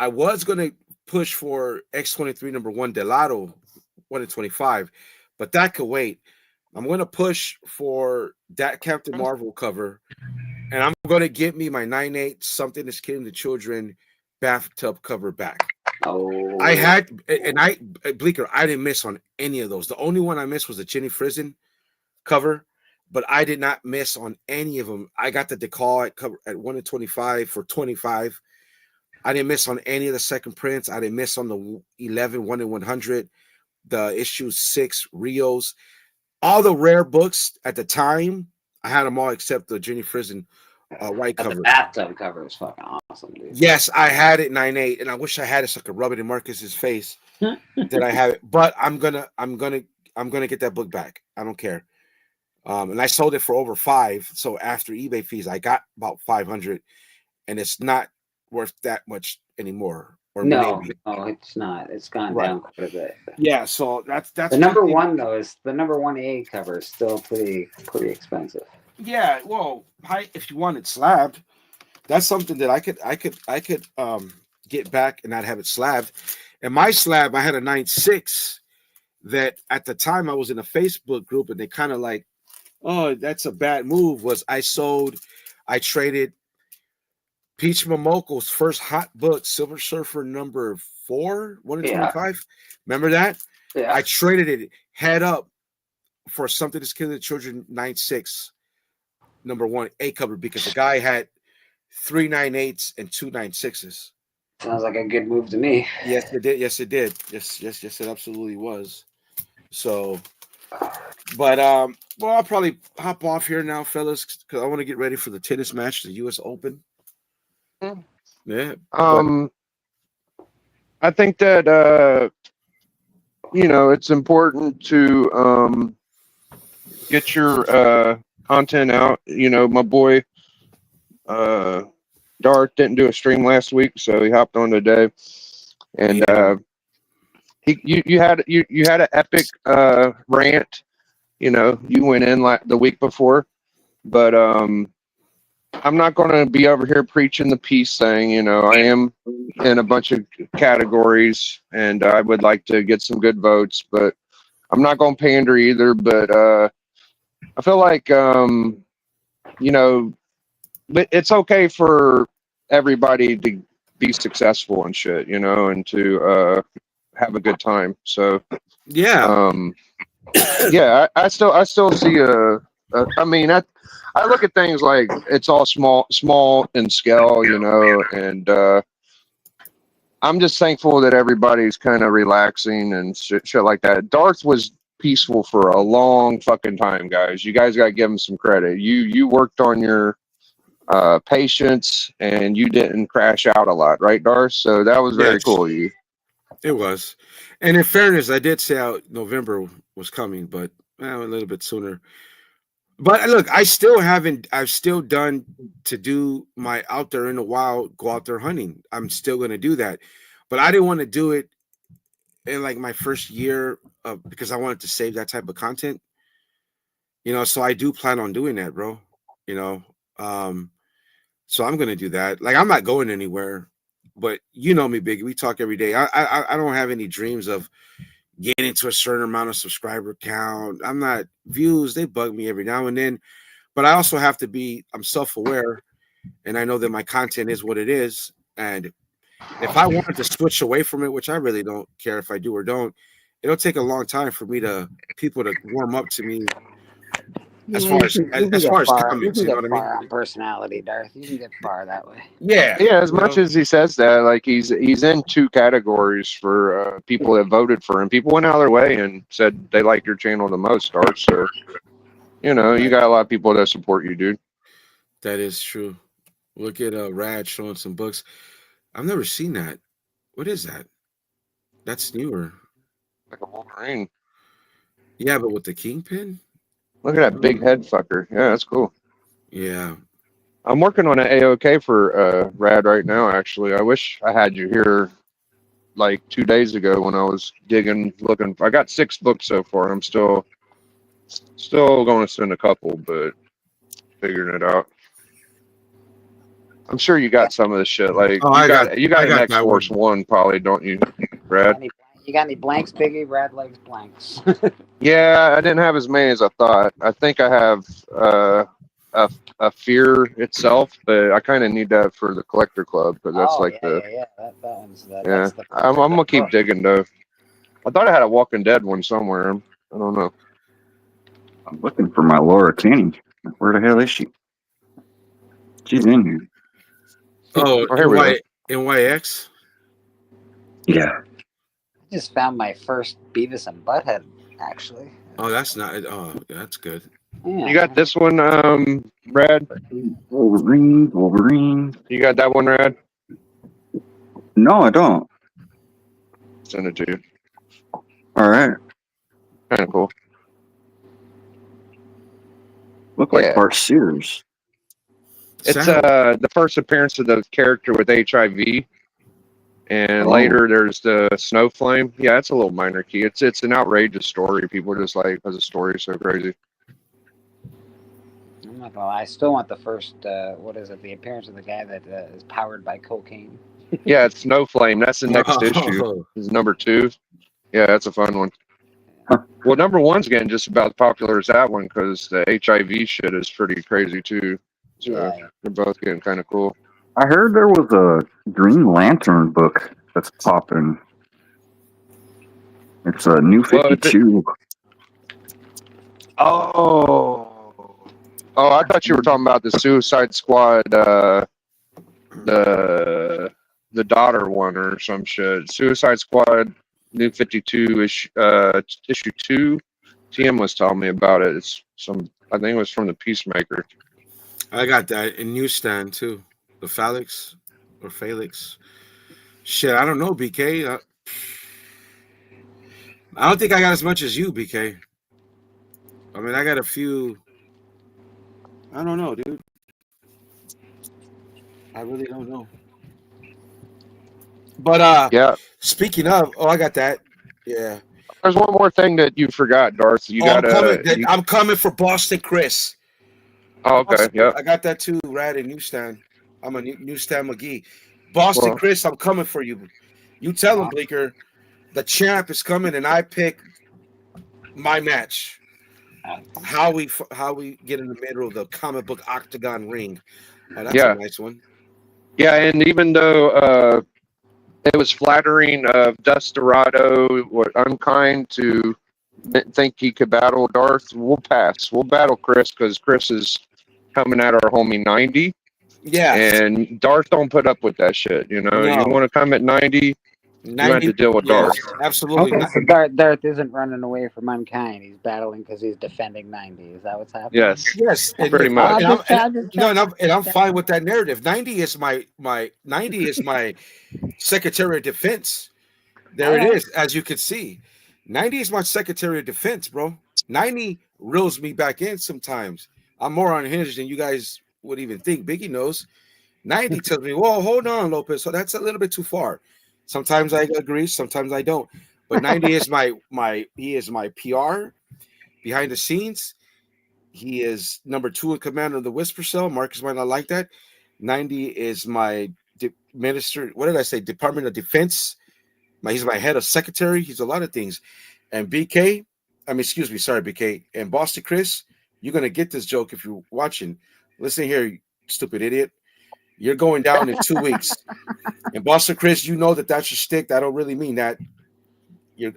S1: was gonna push for X-23 #1 Delato 1 in 25, but that could wait. I'm gonna push for that Captain Marvel cover, and I'm gonna get me my 9/8 Something is Killing the Children bathtub cover back.
S2: Oh,
S1: I had, and Bleeker, I didn't miss on any of those. The only one I missed was the Jenny Frizen cover, but I did not miss on any of them. I got the decal at 1 in 25 for 25. I didn't miss on any of the second prints. I didn't miss on the 11 1 in 100, the issue 6 Rios, all the rare books at the time. I had them all except the Jenny Frizen white cover.
S2: The bathtub cover is fucking awesome, dude.
S1: Yes, I had it 9/8, and I wish I had it so I could rub it in Marcus's face. That I have it, but I'm gonna get that book back. I don't care. And I sold it for over $5. So after eBay fees, I got about 500, and it's not worth that much anymore. Or
S2: no,
S1: maybe.
S2: no, it's not. It's gone down quite a bit.
S1: Yeah, so that's
S2: the #1 though. Is the #1A cover is still pretty expensive.
S1: Yeah, well, if you want it slabbed, that's something that I could get back and not have it slabbed. And my slab, I had a 9/6 that at the time I was in a Facebook group, and they kind of like, oh, that's a bad move. I traded Peach Momoko's first hot book, Silver Surfer #4, 1 in 25. Remember that?
S2: Yeah.
S1: I traded it head up for Something That's Killing the Children 9/6 #1 A cover because the guy had 3 9/8s and 2 9/6s.
S2: Sounds like a good move to me.
S1: Yes, it did. Yes, it did. Yes, it absolutely was. So, but well, I'll probably hop off here now, fellas, because I want to get ready for the tennis match, the U.S. Open. Yeah.
S3: I think that it's important to get your content out. My boy Darth didn't do a stream last week, so he hopped on today, and you had an epic rant. You went in like the week before, but I'm not going to be over here preaching the peace thing. I am in a bunch of categories, and I would like to get some good votes, but I'm not going to pander either. But I feel like but it's okay for everybody to be successful and shit, you know, and to have a good time. So
S1: Yeah.
S3: yeah, I still see I mean, I look at things like it's all small in scale, you know, and I'm just thankful that everybody's kind of relaxing and shit like that. Darth was peaceful for a long fucking time, guys. You guys got to give him some credit. You worked on your patience and you didn't crash out a lot, right, Darth? So that was very
S1: Yes.
S3: cool of you.
S1: It was. And in fairness, I did say out November was coming, but a little bit sooner. But look, I've still done to do my out there in the wild, go out there hunting. I'm still going to do that. But I didn't want to do it in like my first year because I wanted to save that type of content. You know, so I do plan on doing that, bro. You know, so I'm going to do that. Like, I'm not going anywhere, but you know me, Biggie. We talk every day. I don't have any dreams of getting to a certain amount of subscriber count. I'm not views. They bug me every now and then, but I also have to be. I'm self-aware, and I know that my content is what it is. And if I wanted to switch away from it, which I really don't care if I do or don't, it'll take a long time for people to warm up to me. As far as comments, you know what I mean?
S2: On personality, Darth. You can get far that way.
S1: Yeah,
S3: as much as he says that, like he's in two categories for people that voted for him. People went out of their way and said they like your channel the most, Darth. So you know, you got a lot of people that support you, dude.
S1: That is true. Look at Rad showing some books. I've never seen that. What is that? That's newer.
S3: Like a Wolverine.
S1: Yeah, but with the kingpin.
S3: Look at that big head fucker. Yeah, that's cool.
S1: Yeah.
S3: I'm working on an AOK for Rad right now, actually. I wish I had you here like 2 days ago when I was digging, looking. I got 6 books so far. I'm still going to send a couple, but figuring it out. I'm sure you got some of this shit. Like you got an X-Force 1 probably, don't you, Rad?
S2: You got any blanks, Biggie? Rad likes blanks.
S3: Yeah, I didn't have as many as I thought. I think I have a Fear itself, but I kind of need that for the collector club because that's
S2: That's
S3: I'm gonna keep digging though. I thought I had a Walking Dead one somewhere. I don't know.
S4: I'm looking for my Laura Kinney. Where the hell is she? She's in here.
S1: Oh,
S3: here we go.
S1: NYX?
S4: Yeah.
S2: I just found my first Beavis and Butthead, actually.
S1: Oh, that's not. Oh, that's good.
S2: Yeah.
S3: You got this one, Brad?
S4: Wolverine.
S3: You got that one, Brad?
S4: No, I don't.
S3: Send it to you.
S4: All right.
S3: Kind of cool.
S4: Look like Bart Sears.
S3: It's the first appearance of the character with HIV. And later there's the Snow Flame. Yeah, it's a little minor key. It's an outrageous story. People are just like, because the story is so crazy.
S2: I'm not gonna lie. I still want the first, what is it? The appearance of the guy that is powered by cocaine.
S3: Yeah, it's Snow Flame. That's the next issue. It's number 2. Yeah, that's a fun one. Well, number 1's getting just about as popular as that one because the HIV shit is pretty crazy too. So they're both getting kind of cool.
S4: I heard there was a Green Lantern book that's popping. It's a New 52.
S3: Oh, I thought you were talking about the Suicide Squad, the daughter one or some shit. Suicide Squad New 52 issue 2. TM was telling me about it. It's I think it was from the Peacemaker.
S1: I got that in newsstand too. The Felix. Shit, I don't know, BK. I don't think I got as much as you, BK. I mean, I got a few. I don't know, dude. I really don't know. But
S3: yeah.
S1: Speaking of, I got that. Yeah.
S3: There's one more thing that you forgot, Darth.
S1: I'm coming for Boston Chris.
S3: Oh, okay. Yeah.
S1: I got that too, Rad and newsstand. I'm a newsstand McGee. Boston Chris, I'm coming for you. You tell him, Bleeker, the champ is coming, and I pick my match. How we get in the middle of the comic book octagon ring. Oh, that's
S3: Yeah.
S1: a nice one.
S3: Yeah, and even though it was flattering of Dust Dorado, what unkind to think he could battle Darth, we'll pass. We'll battle Chris because Chris is coming at our homie 90,
S1: Yeah.
S3: and Darth don't put up with that shit. You know, you
S1: No.
S3: want to come at 90, you have to deal with
S1: yes,
S3: Darth.
S1: absolutely.
S2: Okay, so Darth isn't running away from unkind. He's battling because he's defending 90. Is that what's happening?
S3: Yes,
S1: Yes, and,
S3: pretty much.
S1: and I'm fine with that narrative. 90 is my 90 is my Secretary of Defense. There it is, as you can see. 90 is my Secretary of Defense, bro. 90 reels me back in sometimes. I'm more unhinged than you guys would even think. Biggie knows. 90 tells me, "Whoa, hold on, Lopez. So that's a little bit too far." Sometimes I agree, sometimes I don't. But 90 is he is my PR behind the scenes. He is number 2 in command of the Whisper Cell. Marcus might not like that. 90 is my minister. What did I say? Department of Defense. He's my head of secretary. He's a lot of things. And BK, sorry, BK. And Boston Chris, you're gonna get this joke if you're watching. Listen here, you stupid idiot. You're going down in 2 weeks. And Boston Chris, you know that's your stick. I don't really mean that.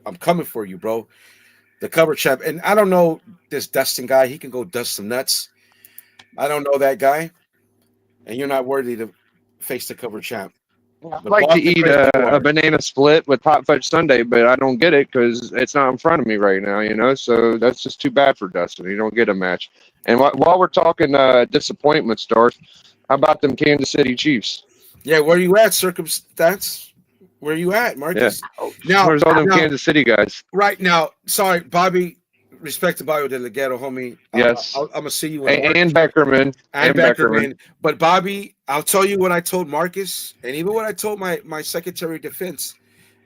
S1: I'm coming for you, bro. The cover champ. And I don't know this Dustin guy. He can go dust some nuts. I don't know that guy. And you're not worthy to face the cover champ.
S3: I'd like to eat a banana split with hot fudge sundae, but I don't get it because it's not in front of me right now, you know? So that's just too bad for Dustin. You don't get a match. And while we're talking disappointments, Darth, how about them Kansas City Chiefs?
S1: Yeah, where you at, Circumstance? Where you at, Marcus?
S3: Yeah. Now, where's all them Kansas City guys?
S1: Right now, sorry, Bobby. Respect to Bobby De La Ghetto, homie.
S3: Yes.
S1: I'm going to see you
S3: in and Beckerman.
S1: And Beckerman. But Bobby, I'll tell you what I told Marcus, and even what I told my Secretary of Defense,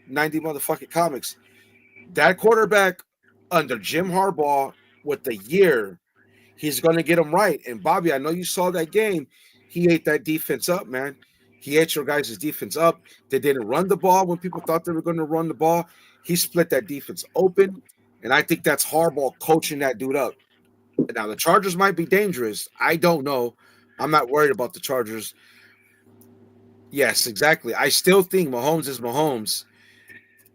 S1: 90 motherfucking comics. That quarterback under Jim Harbaugh with the year, he's going to get him right. And Bobby, I know you saw that game. He ate that defense up, man. He ate your guys' defense up. They didn't run the ball when people thought they were going to run the ball. He split that defense open. And I think that's Harbaugh coaching that dude up. Now, the Chargers might be dangerous. I don't know. I'm not worried about the Chargers. Yes, exactly. I still think Mahomes is Mahomes.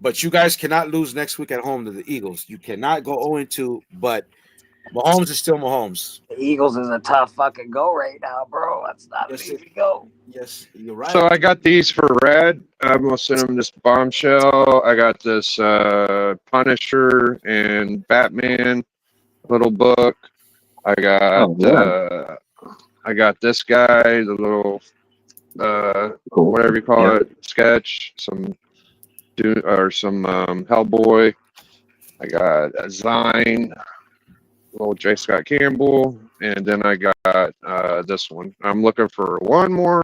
S1: But you guys cannot lose next week at home to the Eagles. You cannot go 0-2, but Mahomes is still Mahomes.
S2: The Eagles is a tough fucking go right now, bro. That's not an easy go.
S1: Yes, you're right.
S3: So I got these for Red. I'm going to send him this Bombshell. I got this Punisher and Batman little book. I got I got this guy, the little whatever you call it, sketch, some Hellboy. I got a Zine, little J. Scott Campbell, and then I got this one. I'm looking for one more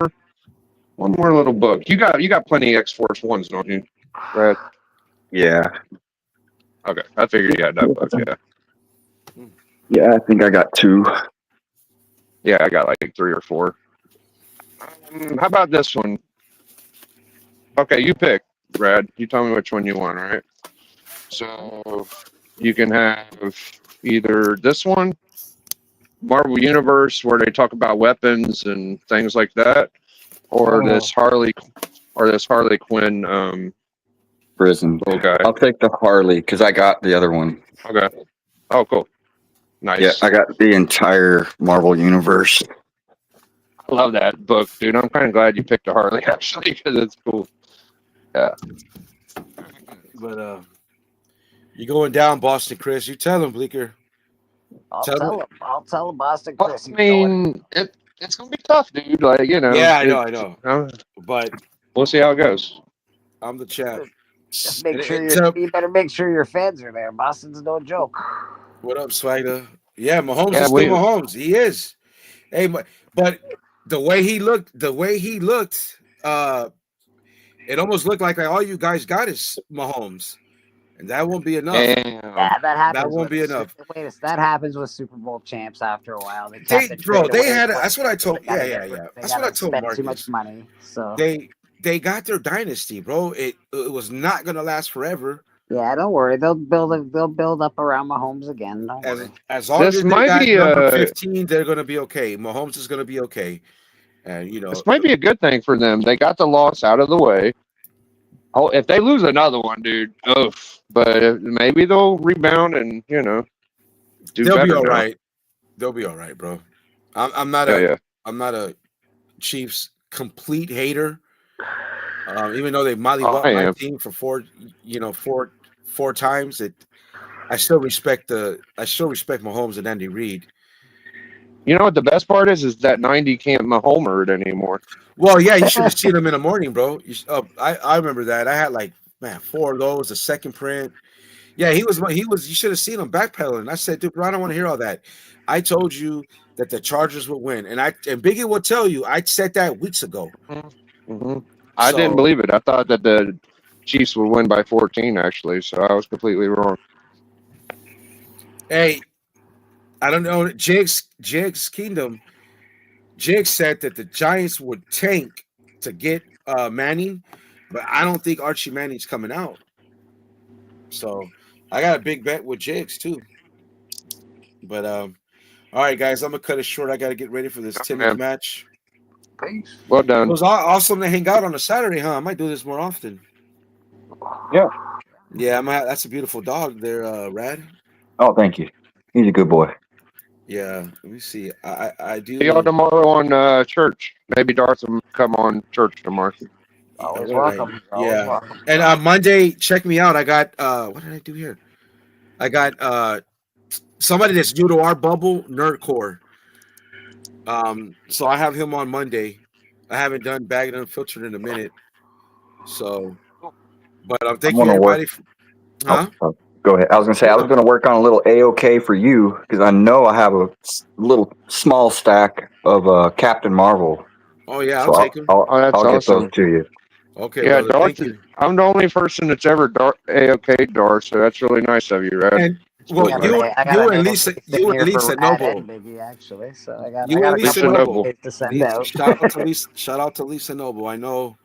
S3: little book. You got plenty of X-Force ones, don't you, Brad?
S4: Yeah.
S3: Okay, I figured you had that book. Yeah.
S4: Yeah, I think I got 2.
S3: Yeah, I got like 3 or 4. How about this one? Okay, you pick, Brad. You tell me which one you want, all right? So you can have either this one, Marvel Universe, where they talk about weapons and things like that, or this Harley Quinn
S4: prison
S3: little guy.
S4: I'll take the Harley because I got the other one.
S3: Okay. Oh, cool. Nice.
S4: Yeah, I got the entire Marvel Universe.
S3: I love that book, dude. I'm kind of glad you picked a Harley actually because it's cool. Yeah.
S1: But you're going down, Boston Chris. You tell him, Bleeker.
S2: I'll tell him, Boston Chris.
S3: I mean, it's gonna be tough, dude. Like, you know.
S1: Yeah, I know. But
S3: we'll see how it goes.
S1: I'm the champ.
S2: Just make sure you better make sure your fans are there. Boston's no joke.
S1: What up, Swagger? Yeah, Mahomes is still Mahomes. He is. Hey, but the way he looked, it almost looked like all you guys got is Mahomes. And that won't be enough.
S2: Yeah, that happens.
S1: That won't be enough.
S2: That happens with Super Bowl champs after a while.
S1: That's what I told. Yeah. That's what I told Marcus.
S2: Too much money, so
S1: they got their dynasty, bro. It was not going to last forever.
S2: Yeah, don't worry. They'll build up around Mahomes again.
S1: As long as they got number 15, they're going to be okay. Mahomes is going to be okay. And
S3: this might be a good thing for them. They got the loss out of the way. Oh, if they lose another one, dude, oof. But maybe they'll rebound and do
S1: they'll
S3: better
S1: be all
S3: now.
S1: right. They'll be all right, bro. I'm not I'm not a Chiefs complete hater. Even though they mollywopped my team for four times, I still respect Mahomes and Andy Reid.
S3: You know what the best part is that 90 can't Mahomer it anymore.
S1: Well, yeah, you should have seen him in the morning, bro. I remember that. I had 4 of those, a second print. Yeah, he was. You should have seen him backpedaling. I said, dude, bro, I don't want to hear all that. I told you that the Chargers would win, and Biggie will tell you I said that weeks ago.
S3: Mm-hmm. I didn't believe it. I thought that the Chiefs would win by 14, actually, so I was completely wrong.
S1: Hey, I don't know. Jigs Kingdom. Jigs said that the Giants would tank to get Manning, but I don't think Archie Manning's coming out. So I got a big bet with Jigs too. But all right, guys, I'm gonna cut it short. I got to get ready for this Timmons match.
S3: Peace. Well done.
S1: It was awesome to hang out on a Saturday, huh? I might do this more often.
S4: Yeah.
S1: Yeah, that's a beautiful dog there, Rad.
S4: Oh, thank you. He's a good boy.
S1: Yeah, let me see. I do.
S3: See y'all tomorrow on church. Maybe Darth will come on church tomorrow.
S2: Always welcome.
S1: Yeah.
S2: Welcome.
S1: And Monday, check me out. I got what did I do here? I got somebody that's new to our bubble, Nerdcore. So I have him on Monday. I haven't done Bagged and Unfiltered in a minute. So, but I'm thanking everybody. Huh?
S4: Go ahead. I was going to say, I was going to work on a little AOK for you because I know I have a little small stack of Captain Marvel.
S1: Oh, yeah, I'll take them.
S4: I'll get those to you.
S1: Okay,
S3: yeah,
S1: brother, thank you.
S3: I'm the only person that's ever AOK Darth, so that's really nice of you, right?
S1: And, well, you and Lisa Noble.
S2: Maybe actually, so I got
S1: Lisa Noble
S2: to send out.
S1: Shout out to Lisa Noble. I know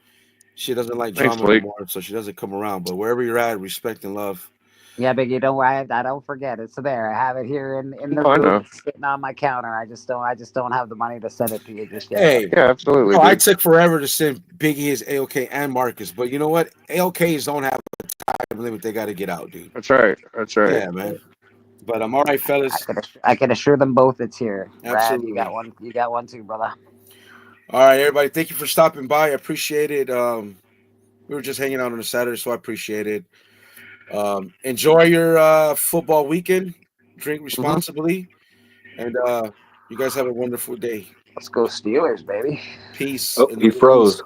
S1: she doesn't like drama anymore, so she doesn't come around. But wherever you're at, respect and love.
S2: Yeah, Biggie, don't worry. I don't forget. It's there. I have it here in the room, sitting on my counter. I just don't have the money to send it to you just yet.
S1: Hey,
S3: yeah, absolutely.
S1: I took forever to send Biggie his AOK and Marcus, but you know what? AOKs don't have a time limit. They got to get out, dude.
S3: That's right.
S1: Yeah, man. But I'm all right, fellas.
S2: I can assure them both it's here.
S1: Absolutely.
S2: Brad, you got one too, brother.
S1: All right, everybody. Thank you for stopping by. I appreciate it. We were just hanging out on a Saturday, so I appreciate it. Enjoy your football weekend. Drink responsibly, and you guys have a wonderful day.
S2: Let's go Steelers, baby.
S1: Peace.
S4: Oh, he froze.